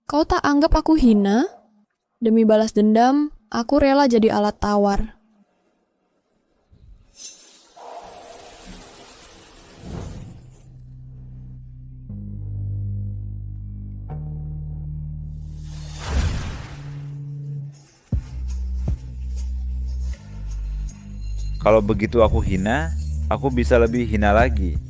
Speaker 6: Kau tak anggap aku hina? Demi balas dendam, aku rela jadi alat tawar.
Speaker 5: Kalau begitu aku hina, aku bisa lebih hina lagi.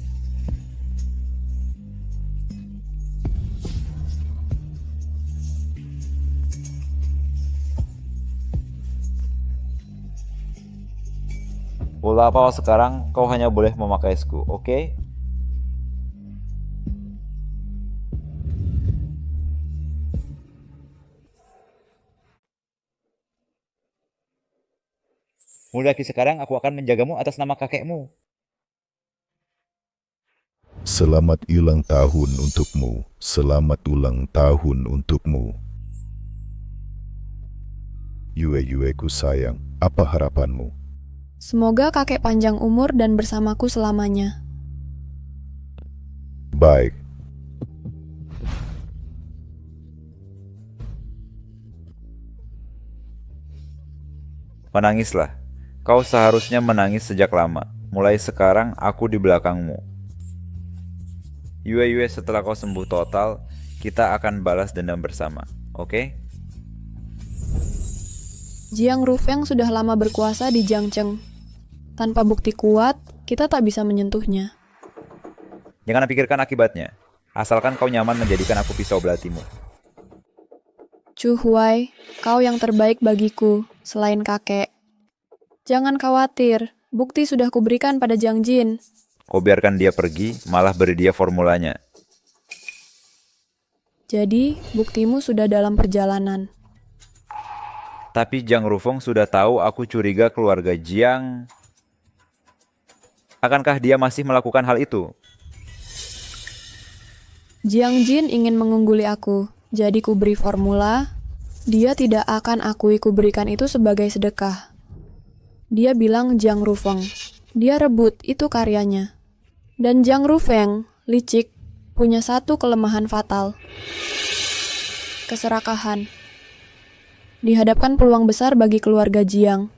Speaker 5: Bola apa sekarang kau hanya boleh memakai sku, oke? Mulai dari sekarang aku akan menjagamu atas nama kakekmu.
Speaker 15: Selamat ulang tahun untukmu. Selamat ulang tahun untukmu. Yue ku sayang, apa harapanmu?
Speaker 6: Semoga kakek panjang umur dan bersamaku selamanya.
Speaker 15: Baik.
Speaker 5: Menangislah. Kau seharusnya menangis sejak lama. Mulai sekarang aku di belakangmu. Yue, setelah kau sembuh total, kita akan balas dendam bersama, oke?
Speaker 6: Jiang Rufeng sudah lama berkuasa di Jiangcheng. Tanpa bukti kuat, kita tak bisa menyentuhnya.
Speaker 5: Jangan pikirkan akibatnya. Asalkan kau nyaman menjadikan aku pisau belatimu.
Speaker 6: Chu Huai, kau yang terbaik bagiku, selain kakek. Jangan khawatir, bukti sudah kuberikan pada Jiang Jin.
Speaker 5: Kau biarkan dia pergi, malah beri dia formulanya.
Speaker 6: Jadi, buktimu sudah dalam perjalanan.
Speaker 5: Tapi Jiang Rufeng sudah tahu aku curiga keluarga Jiang. Akankah dia masih melakukan hal itu?
Speaker 6: Jiang Jin ingin mengungguli aku, jadi kuberi formula. Dia tidak akan akui kuberikan itu sebagai sedekah. Dia bilang Jiang Rufeng. Dia rebut, itu karyanya. Dan Jiang Rufeng, licik, punya satu kelemahan fatal. Keserakahan. Dihadapkan peluang besar bagi keluarga Jiang.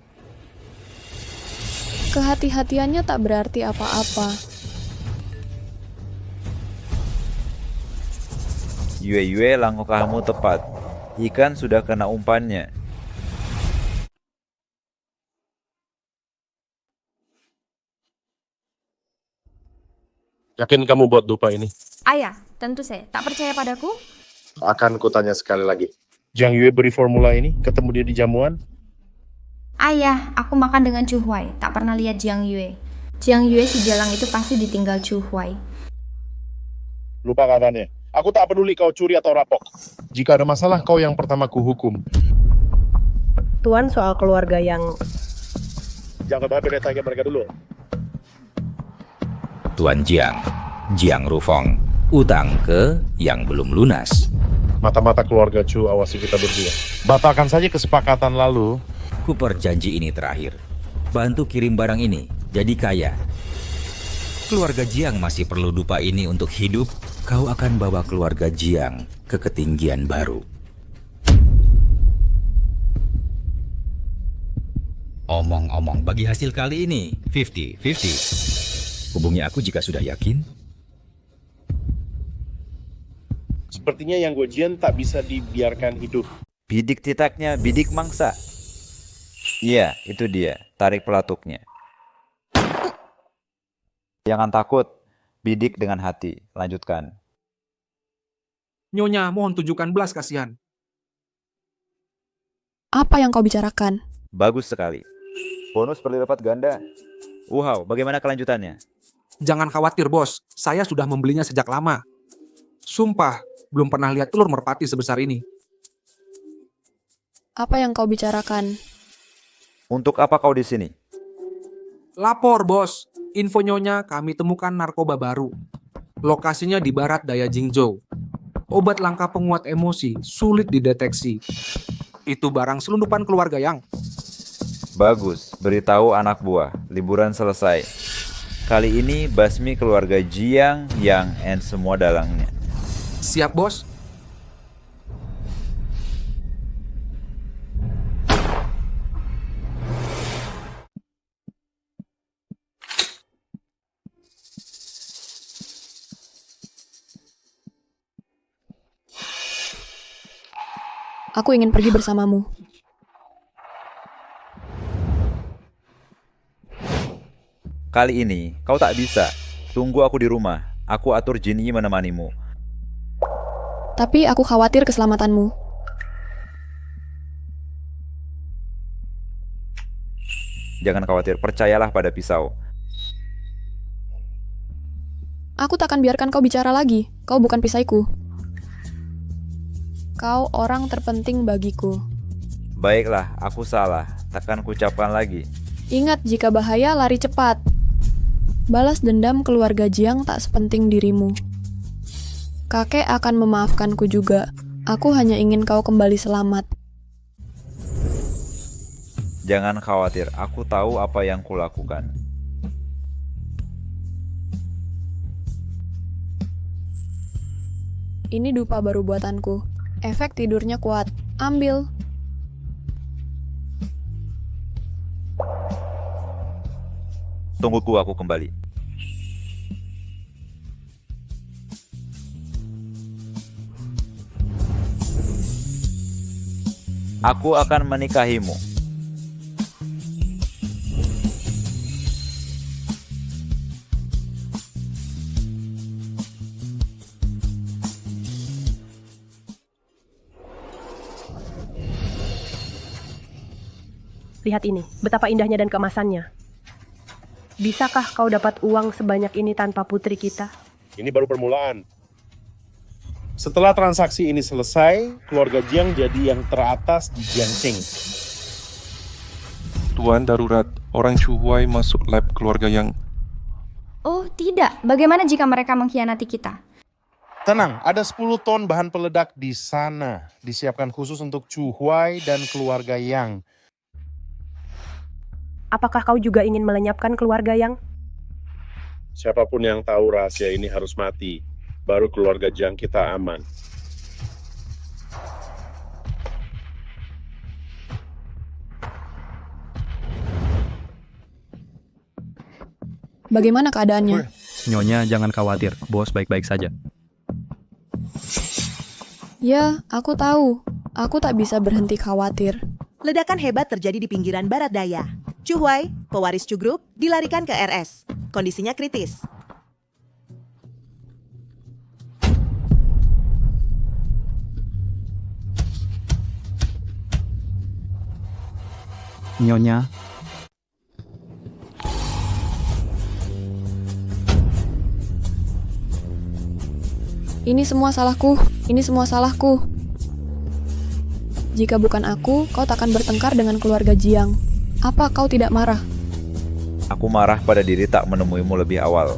Speaker 6: Kehati-hatiannya tak berarti apa-apa.
Speaker 5: Yue, langkahmu tepat. Ikan sudah kena umpannya.
Speaker 11: Yakin kamu buat dupa ini?
Speaker 2: Ayah, tentu saya. Tak percaya padaku?
Speaker 11: Akan kutanya sekali lagi. Jiang Yue beri formula ini, ketemu dia di jamuan?
Speaker 2: Ayah, aku makan dengan Chu Huai. Tak pernah lihat Jiang Yue. Jiang Yue si jalang itu pasti ditinggal Chu Huai.
Speaker 11: Lupa katanya. Aku tak peduli kau curi atau rampok. Jika ada masalah, kau yang pertama kuhukum.
Speaker 8: Tuan, soal keluarga yang...
Speaker 11: Jangan bahas tanya mereka dulu.
Speaker 13: Tuan Jiang, Jiang Rufeng, utang ke yang belum lunas.
Speaker 11: Mata-mata keluarga Chu awasi kita berdua. Batalkan saja kesepakatan lalu.
Speaker 13: Ku perjanji ini terakhir. Bantu kirim barang ini, jadi kaya. Keluarga Jiang masih perlu dupa ini untuk hidup. Kau akan bawa keluarga Jiang ke ketinggian baru. Omong-omong, bagi hasil kali ini 50-50. Hubungi aku jika sudah yakin.
Speaker 11: Sepertinya yang Gojian tak bisa dibiarkan hidup.
Speaker 5: Bidik titaknya, bidik mangsa. Iya, itu dia. Tarik pelatuknya. Jangan takut. Bidik dengan hati. Lanjutkan.
Speaker 9: Nyonya, mohon tunjukkan belas kasihan.
Speaker 6: Apa yang kau bicarakan?
Speaker 5: Bagus sekali. Bonus berlipat ganda. Wow, bagaimana kelanjutannya?
Speaker 9: Jangan khawatir, bos. Saya sudah membelinya sejak lama. Sumpah, belum pernah lihat telur merpati sebesar ini.
Speaker 6: Apa yang kau bicarakan?
Speaker 5: Untuk apa kau di sini?
Speaker 9: Lapor, bos. Info nyonya, kami temukan narkoba baru. Lokasinya di barat daya Jingzhou. Obat langka penguat emosi, sulit dideteksi. Itu barang selundupan keluarga Yang.
Speaker 5: Bagus, beritahu anak buah. Liburan selesai. Kali ini basmi keluarga Jiang, Yang, and semua dalangnya.
Speaker 9: Siap, bos.
Speaker 6: Aku ingin pergi bersamamu.
Speaker 5: Kali ini, kau tak bisa. Tunggu aku di rumah. Aku atur Jinyi menemanimu.
Speaker 6: Tapi aku khawatir keselamatanmu.
Speaker 5: Jangan khawatir, percayalah pada pisau.
Speaker 6: Aku takkan biarkan kau bicara lagi. Kau bukan pisaiku. Kau orang terpenting bagiku.
Speaker 5: Baiklah, aku salah. Takkan kucapkan lagi.
Speaker 6: Ingat, jika bahaya, lari cepat. Balas dendam keluarga Jiang tak sepenting dirimu. Kakek akan memaafkanku juga. Aku hanya ingin kau kembali selamat.
Speaker 5: Jangan khawatir, aku tahu apa yang kulakukan.
Speaker 6: Ini dupa baru buatanku. Efek tidurnya kuat. Ambil.
Speaker 5: Tungguku, aku kembali. Aku akan menikahimu.
Speaker 8: Lihat ini, betapa indahnya dan keemasannya. Bisakah kau dapat uang sebanyak ini tanpa putri kita?
Speaker 11: Ini baru permulaan. Setelah transaksi ini selesai, keluarga Jiang jadi yang teratas di Jiangxing.
Speaker 12: Tuan darurat, orang Chu Huai masuk lab keluarga Yang.
Speaker 2: Oh tidak, bagaimana jika mereka mengkhianati kita?
Speaker 11: Tenang, ada 10 ton bahan peledak di sana. Disiapkan khusus untuk Chu Huai dan keluarga Yang.
Speaker 8: Apakah kau juga ingin melenyapkan keluarga Yang?
Speaker 11: Siapapun yang tahu rahasia ini harus mati. Baru keluarga Jiang kita aman.
Speaker 6: Bagaimana keadaannya?
Speaker 10: Nyonya jangan khawatir, bos baik-baik saja.
Speaker 6: Ya, aku tahu. Aku tak bisa berhenti khawatir.
Speaker 16: Ledakan hebat terjadi di pinggiran barat daya. Chu Huai, pewaris Chu Group, dilarikan ke RS. Kondisinya kritis.
Speaker 10: Nyonya,
Speaker 6: Ini semua salahku. Ini semua salahku. Jika bukan aku, kau takkan bertengkar dengan keluarga Jiang. Apa kau tidak marah?
Speaker 5: Aku marah pada diri tak menemuimu lebih awal.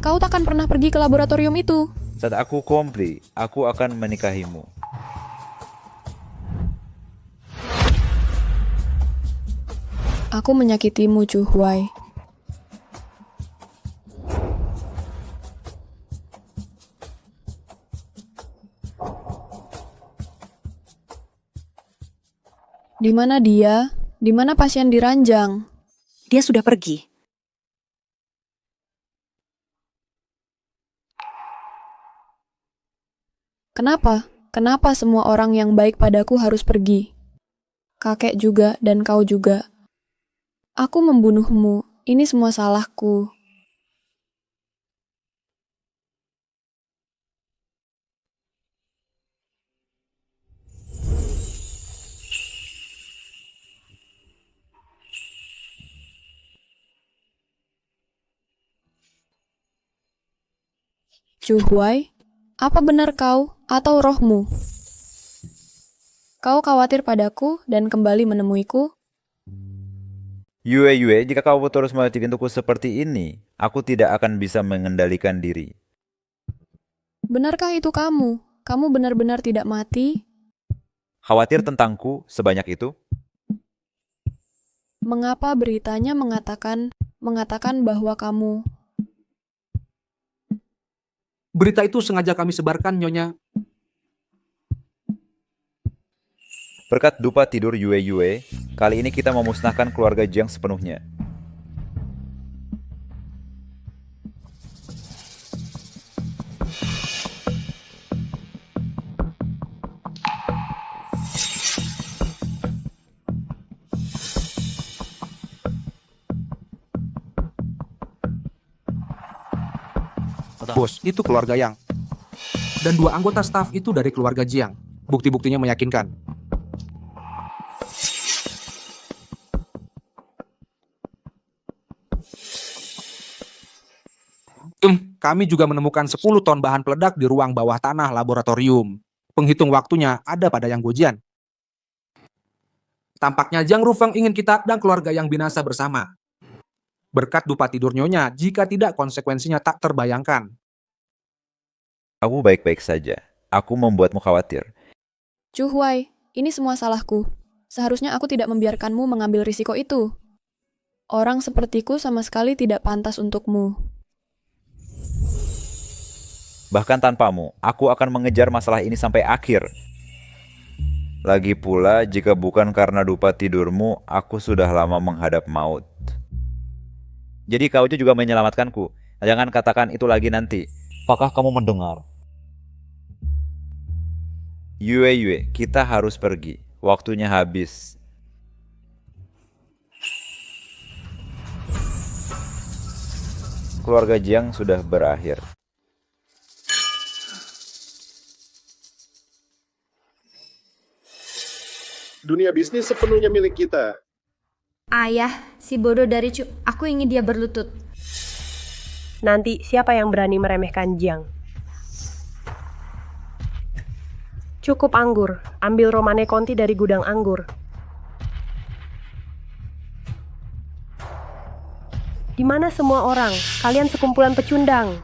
Speaker 6: Kau takkan pernah pergi ke laboratorium itu.
Speaker 5: Saat aku komplit, aku akan menikahimu.
Speaker 6: Aku menyakitimu, Chu Huai. Di mana dia? Di mana pasien di ranjang?
Speaker 16: Dia sudah pergi.
Speaker 6: Kenapa? Kenapa semua orang yang baik padaku harus pergi? Kakek juga dan kau juga. Aku membunuhmu. Ini semua salahku. Chu Huai, apa benar kau atau rohmu? Kau khawatir padaku dan kembali menemuiku?
Speaker 5: Yue, jika kau terus mati pintuku seperti ini, aku tidak akan bisa mengendalikan diri.
Speaker 6: Benarkah itu kamu? Kamu benar-benar tidak mati?
Speaker 5: Khawatir tentangku sebanyak itu?
Speaker 6: Mengapa beritanya mengatakan bahwa kamu...
Speaker 9: Berita itu sengaja kami sebarkan, Nyonya.
Speaker 5: Berkat dupa tidur Yue, kali ini kita memusnahkan keluarga Jiang sepenuhnya.
Speaker 9: Bos, itu keluarga Yang. Dan 2 anggota staf itu dari keluarga Jiang. Bukti-buktinya meyakinkan. Kami juga menemukan 10 ton bahan peledak di ruang bawah tanah laboratorium. Penghitung waktunya ada pada Yang Gojian. Tampaknya Jiang Rufeng ingin kita dan keluarga Yang binasa bersama. Berkat dupa tidur Nyonya, jika tidak konsekuensinya tak terbayangkan.
Speaker 5: Aku baik-baik saja. Aku membuatmu khawatir.
Speaker 6: Chu Huai, ini semua salahku. Seharusnya aku tidak membiarkanmu mengambil risiko itu. Orang sepertiku sama sekali tidak pantas untukmu.
Speaker 5: Bahkan tanpamu, aku akan mengejar masalah ini sampai akhir. Lagi pula, jika bukan karena dupa tidurmu, aku sudah lama menghadap maut. Jadi kau juga menyelamatkanku. Jangan katakan itu lagi nanti. Apakah kamu mendengar? Yue, kita harus pergi. Waktunya habis. Keluarga Jiang sudah berakhir.
Speaker 11: Dunia bisnis sepenuhnya milik kita.
Speaker 2: Ayah, si bodoh dari aku ingin dia berlutut.
Speaker 8: Nanti siapa yang berani meremehkan Jiang? Cukup anggur, ambil Romane Conti dari gudang anggur. Di mana semua orang? Kalian sekumpulan pecundang.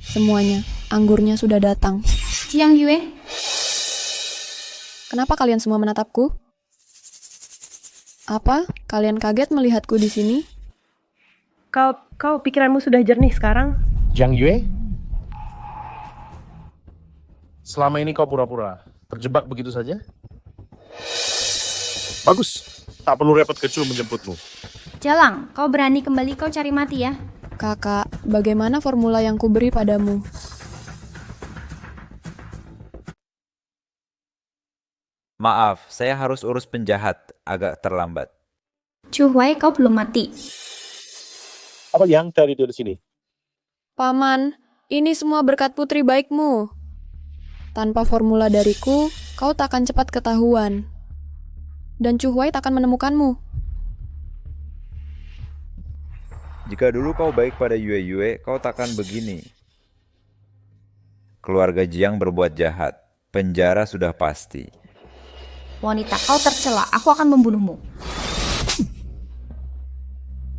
Speaker 6: Semuanya, anggurnya sudah datang.
Speaker 2: Jiang Yue,
Speaker 6: kenapa kalian semua menatapku? Apa? Kalian kaget melihatku di sini?
Speaker 8: Kau pikiranmu sudah jernih sekarang?
Speaker 4: Jiang Yue? Selama ini kau pura-pura terjebak begitu saja?
Speaker 11: Bagus, tak perlu repot ke Chu menjemputmu.
Speaker 2: Jalang, kau berani kembali kau cari mati ya?
Speaker 6: Kakak, bagaimana formula yang kuberi padamu?
Speaker 5: Maaf, saya harus urus penjahat. Agak terlambat.
Speaker 2: Chu Huai, kau belum mati.
Speaker 11: Apa yang cari di sini?
Speaker 6: Paman, ini semua berkat putri baikmu. Tanpa formula dariku, kau takkan cepat ketahuan. Dan Chu Huai takkan menemukanmu.
Speaker 5: Jika dulu kau baik pada Yue Yue, kau takkan begini. Keluarga Jiang berbuat jahat. Penjara sudah pasti.
Speaker 2: Wanita, kau tercela. Aku akan membunuhmu.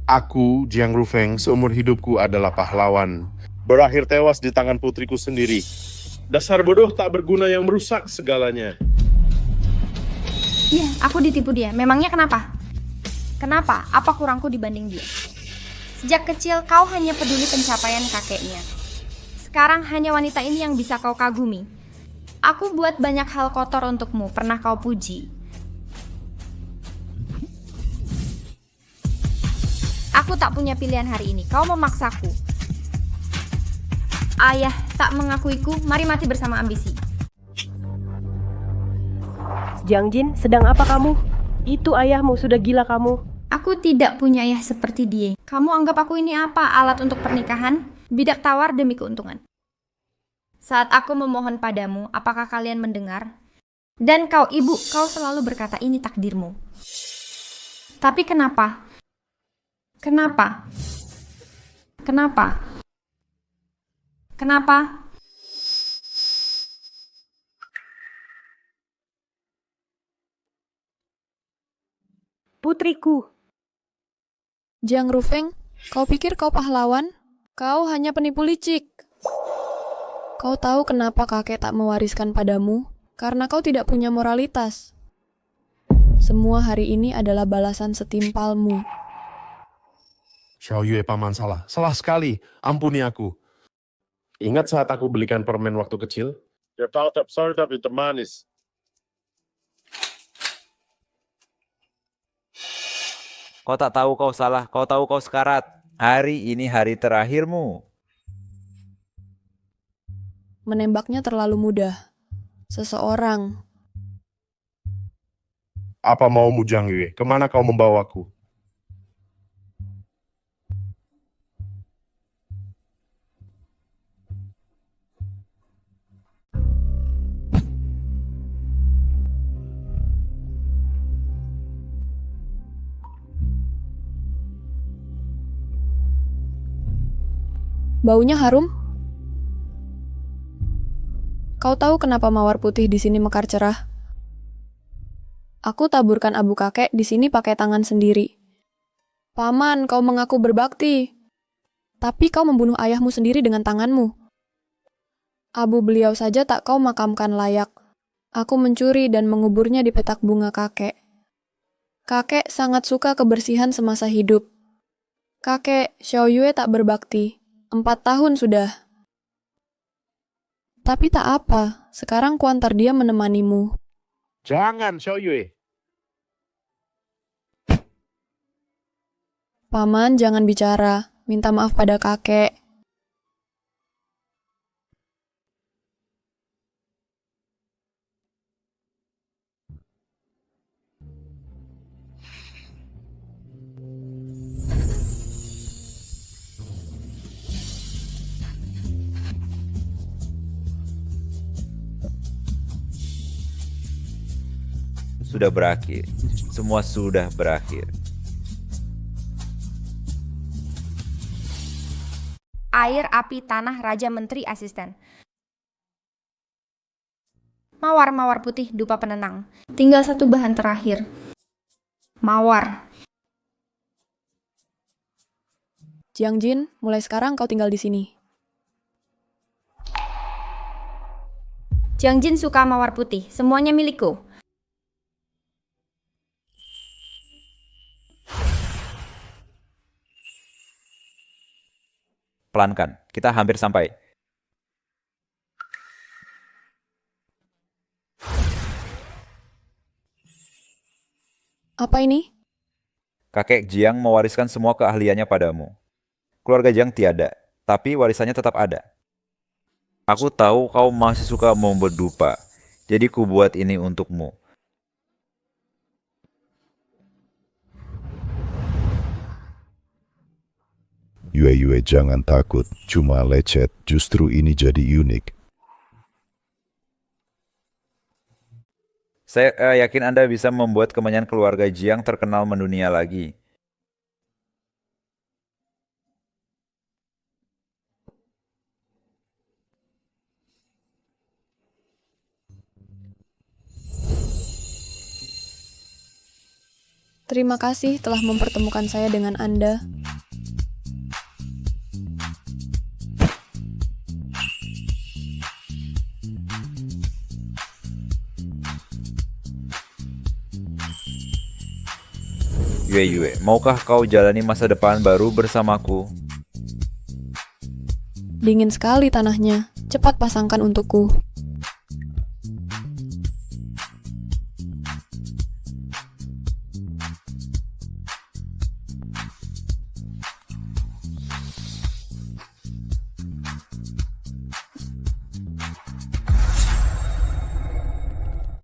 Speaker 11: Aku, Jiang Rufeng, seumur hidupku adalah pahlawan. Berakhir tewas di tangan putriku sendiri. Dasar bodoh tak berguna yang merusak segalanya.
Speaker 2: Iya, aku ditipu dia. Memangnya kenapa? Kenapa? Apa kurangku dibanding dia? Sejak kecil kau hanya peduli pencapaian kakeknya. Sekarang hanya wanita ini yang bisa kau kagumi. Aku buat banyak hal kotor untukmu, pernah kau puji. Aku tak punya pilihan hari ini, kau memaksaku. Ayah tak mengakuiku, mari mati bersama ambisi.
Speaker 8: Jiang Jin, sedang apa kamu? Itu ayahmu, sudah gila kamu.
Speaker 2: Aku tidak punya ayah seperti dia. Kamu anggap aku ini apa? Alat untuk pernikahan? Bidak tawar demi keuntungan. Saat aku memohon padamu, apakah kalian mendengar? Dan kau ibu, kau selalu berkata ini takdirmu. Tapi kenapa? Kenapa? Kenapa? Kenapa?
Speaker 8: Putriku.
Speaker 6: Jiang Rufeng, kau pikir kau pahlawan? Kau hanya penipu licik. Kau tahu kenapa kakek tak mewariskan padamu? Karena kau tidak punya moralitas. Semua hari ini adalah balasan setimpalmu.
Speaker 11: Xiao Yue paman salah. Salah sekali. Ampuni aku. Ingat saat aku belikan permen waktu kecil? Ya tahu tak sorry tapi termanis.
Speaker 5: Kau tak tahu kau salah, kau tahu kau sekarat. Hari ini hari terakhirmu.
Speaker 6: Menembaknya terlalu mudah. Seseorang.
Speaker 11: Apa maumu Jiang Yue? Kemana kau membawaku?
Speaker 6: Baunya harum? Kau tahu kenapa mawar putih di sini mekar cerah? Aku taburkan abu kakek di sini pakai tangan sendiri. Paman, kau mengaku berbakti. Tapi kau membunuh ayahmu sendiri dengan tanganmu. Abu beliau saja tak kau makamkan layak. Aku mencuri dan menguburnya di petak bunga kakek. Kakek sangat suka kebersihan semasa hidup. Kakek, Xiao Yue tak berbakti. 4 tahun sudah. Tapi tak apa, sekarang kuantar dia menemanimu.
Speaker 11: Jangan, Xiao Yue.
Speaker 6: Paman, jangan bicara. Minta maaf pada kakek.
Speaker 5: Sudah berakhir. Semua sudah berakhir.
Speaker 2: Air, api, tanah, raja, menteri, asisten. Mawar-mawar putih, dupa penenang. Tinggal satu bahan terakhir. Mawar.
Speaker 6: Jiang Jin, mulai sekarang kau tinggal di sini.
Speaker 2: Jiang Jin suka mawar putih. Semuanya milikku.
Speaker 5: Pelankan, kita hampir sampai.
Speaker 6: Apa ini?
Speaker 5: Kakek Jiang mewariskan semua keahliannya padamu. Keluarga Jiang tiada, tapi warisannya tetap ada. Aku tahu kau masih suka membuat dupa, jadi ku buat ini untukmu.
Speaker 15: Yue, jangan takut, cuma lecet, justru ini jadi unik.
Speaker 5: Saya yakin Anda bisa membuat kemenyan keluarga Jiang terkenal mendunia lagi.
Speaker 6: Terima kasih telah mempertemukan saya dengan Anda.
Speaker 5: Yue, maukah kau jalani masa depan baru bersamaku?
Speaker 6: Dingin sekali tanahnya. Cepat pasangkan untukku.